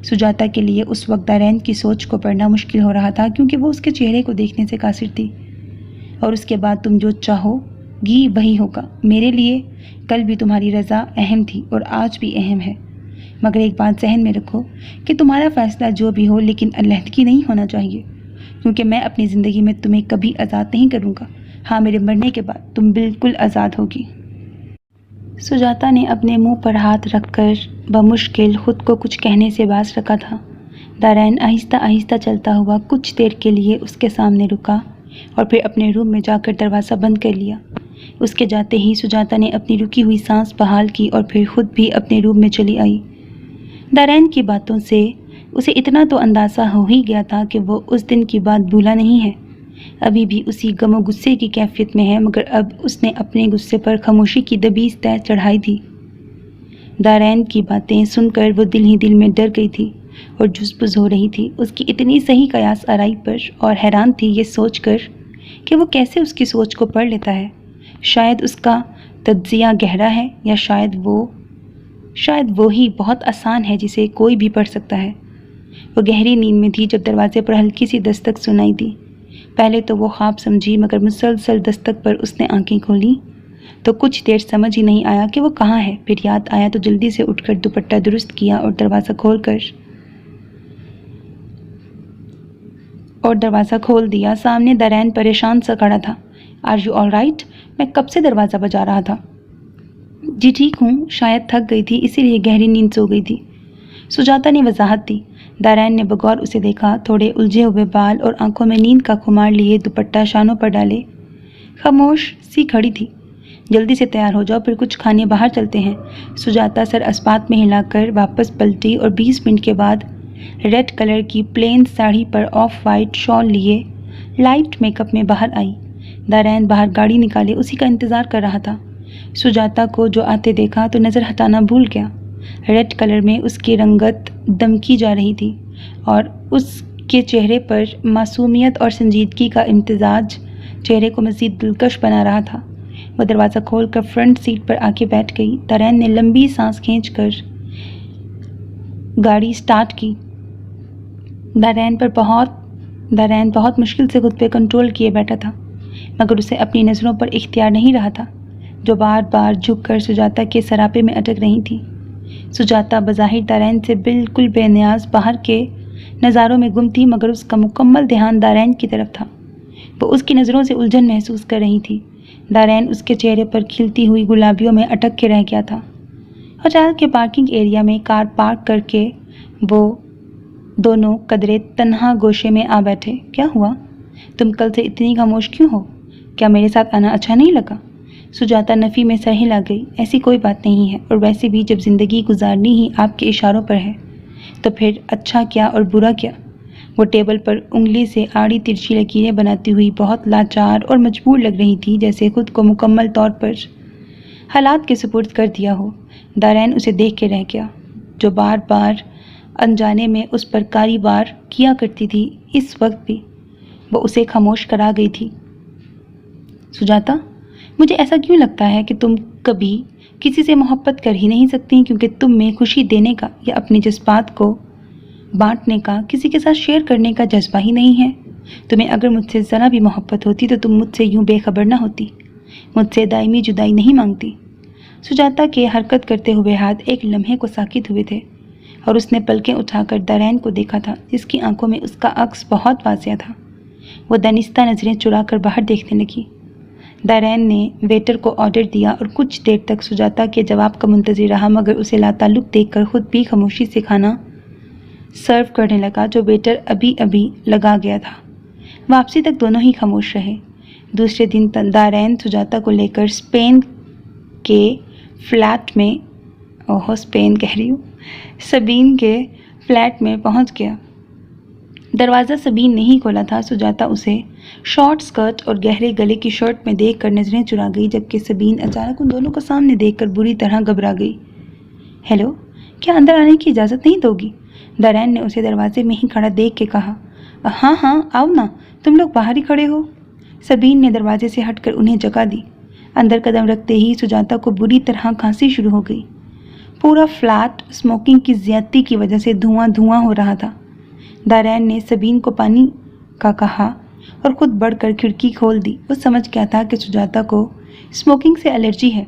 سجاتا کے لیے اس وقت دارین کی سوچ کو پڑھنا مشکل ہو رہا تھا کیونکہ وہ اس کے چہرے کو دیکھنے سے قاصر تھی۔ اور اس کے بعد تم جو چاہو گی وہی ہوگا۔ میرے لیے کل بھی تمہاری رضا اہم تھی اور آج بھی اہم ہے، مگر ایک بات ذہن میں رکھو کہ تمہارا فیصلہ جو بھی ہو لیکن علیحدگی نہیں ہونا چاہیے، کیونکہ میں اپنی زندگی میں تمہیں کبھی آزاد نہیں کروں گا۔ ہاں، میرے مرنے کے بعد تم بالکل آزاد ہوگی۔ سجاتا نے اپنے منہ پر ہاتھ رکھ کر بمشکل خود کو کچھ کہنے سے باز رکھا تھا۔ دارین آہستہ آہستہ چلتا ہوا کچھ دیر کے لیے اس کے سامنے رکا اور پھر اپنے روم میں جا کر دروازہ بند کر لیا۔ اس کے جاتے ہی سجاتا نے اپنی رکی ہوئی سانس بحال کی اور پھر خود بھی اپنے روم میں چلی آئی۔ دارین کی باتوں سے اسے اتنا تو اندازہ ہو ہی گیا تھا کہ وہ اس دن کی بات بھولا نہیں ہے، ابھی بھی اسی غم و غصے کی کیفیت میں ہے، مگر اب اس نے اپنے غصے پر خاموشی کی دبیج طے چڑھائی تھی۔ دارین کی باتیں سن کر وہ دل ہی دل میں ڈر گئی تھی اور جھس ہو رہی تھی اس کی اتنی صحیح قیاس آرائی پر، اور حیران تھی یہ سوچ کر کہ وہ کیسے اس کی سوچ کو پڑھ لیتا ہے۔ شاید اس کا تجزیہ گہرا ہے، یا شاید وہ ہی بہت آسان ہے جسے کوئی بھی پڑھ سکتا ہے۔ وہ گہری نیند میں تھی جب دروازے پر ہلکی سی دستک سنائی دی۔ پہلے تو وہ خواب سمجھی، مگر مسلسل دستک پر اس نے آنکھیں کھولیں تو کچھ دیر سمجھ ہی نہیں آیا کہ وہ کہاں ہے۔ پھر یاد آیا تو جلدی سے اٹھ کر دوپٹہ درست کیا اور دروازہ کھول دیا۔ سامنے دارین پریشان سا کھڑا تھا۔ Are you all right? میں کب سے دروازہ بجا رہا تھا۔ جی ٹھیک ہوں، شاید تھک گئی تھی اسی لیے گہری نیند سو گئی تھی، سجاتا نے وضاحت دی۔ دارین نے بغور اسے دیکھا، تھوڑے الجھے ہوئے بال اور آنکھوں میں نیند کا خمار لیے دوپٹہ شانوں پر ڈالے خاموش سی کھڑی تھی۔ جلدی سے تیار ہو جاؤ، پھر کچھ کھانے باہر چلتے ہیں۔ سجاتا سر اسبات میں ہلا کر واپس پلٹی اور 20 منٹ کے بعد ریڈ کلر کی پلین ساڑی پر آف وائٹ شال لیے لائٹ میک اپ میں باہر آئی۔ دارین باہر گاڑی نکالے اسی کا انتظار کر رہا تھا۔ سجاتا کو جو آتے دیکھا تو نظر ہٹانا بھول گیا۔ ریڈ کلر میں اس کی رنگت دمکی جا رہی تھی اور اس کے چہرے پر معصومیت اور سنجیدگی کا امتزاج چہرے کو مزید دلکش بنا رہا تھا۔ وہ دروازہ کھول کر فرنٹ سیٹ پر آ کے بیٹھ گئی۔ دارین نے لمبی سانس کھینچ کر گاڑی سٹارٹ کی۔ دارین بہت مشکل سے خود پہ کنٹرول کیے بیٹھا تھا، مگر اسے اپنی نظروں پر اختیار نہیں رہا تھا جو بار بار جھک کر سجاتا کے سراپے میں اٹک رہی تھی۔ سجاتا بظاہر دارین سے بالکل بے نیاز باہر کے نظاروں میں گم تھی، مگر اس کا مکمل دھیان دارین کی طرف تھا۔ وہ اس کی نظروں سے الجھن محسوس کر رہی تھی۔ دارین اس کے چہرے پر کھلتی ہوئی گلابیوں میں اٹک کے رہ گیا تھا۔ ہوٹل کے پارکنگ ایریا میں کار پارک کر کے وہ دونوں قدرے تنہا گوشے میں آ بیٹھے۔ کیا ہوا؟ تم کل سے اتنی خاموش کیوں ہو؟ کیا میرے ساتھ آنا اچھا نہیں لگا؟ سجاتا نفی میں سر ہلا گئی۔ ایسی کوئی بات نہیں ہے، اور ویسے بھی جب زندگی گزارنی ہی آپ کے اشاروں پر ہے تو پھر اچھا کیا اور برا کیا؟ وہ ٹیبل پر انگلی سے آڑی ترچھی لکیریں بناتی ہوئی بہت لاچار اور مجبور لگ رہی تھی، جیسے خود کو مکمل طور پر حالات کے سپرد کر دیا ہو۔ دارین اسے دیکھ کے رہ گیا، جو بار بار انجانے میں اس پر کاری وار کیا کرتی تھی۔ اس وقت بھی وہ اسے خاموش کرا گئی تھی۔ سجاتا، مجھے ایسا کیوں لگتا ہے کہ تم کبھی کسی سے محبت کر ہی نہیں سکتی، کیونکہ تم میں خوشی دینے کا یا اپنے جذبات کو بانٹنے کا، کسی کے ساتھ شیئر کرنے کا جذبہ ہی نہیں ہے۔ تمہیں اگر مجھ سے ذرا بھی محبت ہوتی تو تم مجھ سے یوں بے خبر نہ ہوتی، مجھ سے دائمی جدائی نہیں مانگتی۔ سجاتا کے حرکت کرتے ہوئے ہاتھ ایک لمحے کو ساکت ہوئے تھے اور اس نے پلکیں اٹھا کر دارین کو دیکھا تھا، جس کی آنکھوں میں اس کا عکس بہت واضح تھا۔ وہ دانستہ نظریں چرا کر باہر دیکھنے لگی۔ دارین نے ویٹر کو آرڈر دیا اور کچھ دیر تک سجاتا کے جواب کا منتظر رہا، مگر اسے لاتعلق دیکھ کر خود بھی خاموشی سے کھانا سرو کرنے لگا جو ویٹر ابھی لگا گیا تھا۔ واپسی تک دونوں ہی خاموش رہے۔ دوسرے دن دارین سجاتا کو لے کر سبین کے فلیٹ میں پہنچ گیا۔ دروازہ سبین نے ہی کھولا تھا۔ سجاتا اسے شارٹ سکرٹ اور گہرے گلے کی شرٹ میں دیکھ کر نظریں چرا گئی، جبکہ سبین اچانک ان دونوں کو سامنے دیکھ کر بری طرح گھبرا گئی۔ ہیلو، کیا اندر آنے کی اجازت نہیں دو گی؟ دارین نے اسے دروازے میں ہی کھڑا دیکھ کے کہا۔ ہاں آؤ نا، تم لوگ باہر ہی کھڑے ہو۔ سبین نے دروازے سے ہٹ کر انہیں جگہ دی۔ اندر قدم رکھتے ہی سجاتا کو بری طرح کھانسی شروع ہو گئی۔ پورا فلیٹ اسموکنگ کی زیادتی کی وجہ سے دھواں ہو رہا تھا۔ دارین نے سبین کو پانی کا کہا اور خود بڑھ کر کھڑکی کھول دی۔ وہ سمجھ گیا تھا کہ سجاتا کو اسموکنگ سے الرجی ہے۔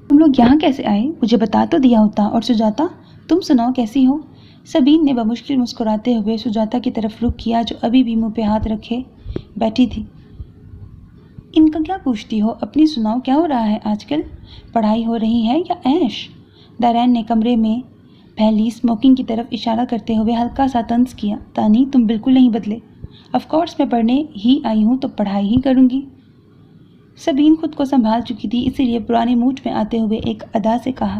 تم لوگ یہاں کیسے آئے؟ مجھے بتا تو دیا ہوتا۔ اور سجاتا، تم سناؤ کیسی ہو؟ سبین نے بمشکل مسکراتے ہوئے سجاتا کی طرف رخ کیا، جو ابھی بھی منہ پہ ہاتھ رکھے بیٹھی تھی۔ ان کا کیا پوچھتی ہو؟ اپنی سناؤ، کیا ہو رہا ہے آج کل؟ پڑھائی ہو رہی ہے یا عیش؟ دارین نے کمرے میں پھیلی اسموکنگ کی طرف اشارہ کرتے ہوئے ہلکا سا طنز کیا۔ تانی، تم بالکل نہیں بدلے۔ آف کورس میں پڑھنے ہی آئی ہوں تو پڑھائی ہی کروں گی۔ سبین خود کو سنبھال چکی تھی، اسی لیے پرانے موڈ میں آتے ہوئے ایک ادا سے کہا۔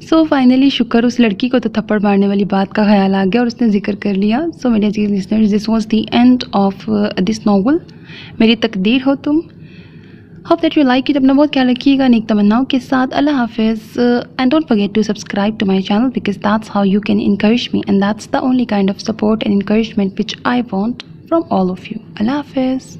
سو فائنلی شکر اس لڑکی کو تو تھپڑ مارنے والی بات کا خیال آ گیا اور اس نے ذکر کر لیا. So media listeners, this was the end of this novel. میری تقدیر ہو تم. Hope that you like it. اپنا بہت خیال رکھیے گا نیک تمناؤں کے ساتھ. اللہ حافظ. And don't forget to subscribe to my channel because that's how you can encourage me and that's the only kind of support and encouragement which I want from all of you. اللہ حافظ.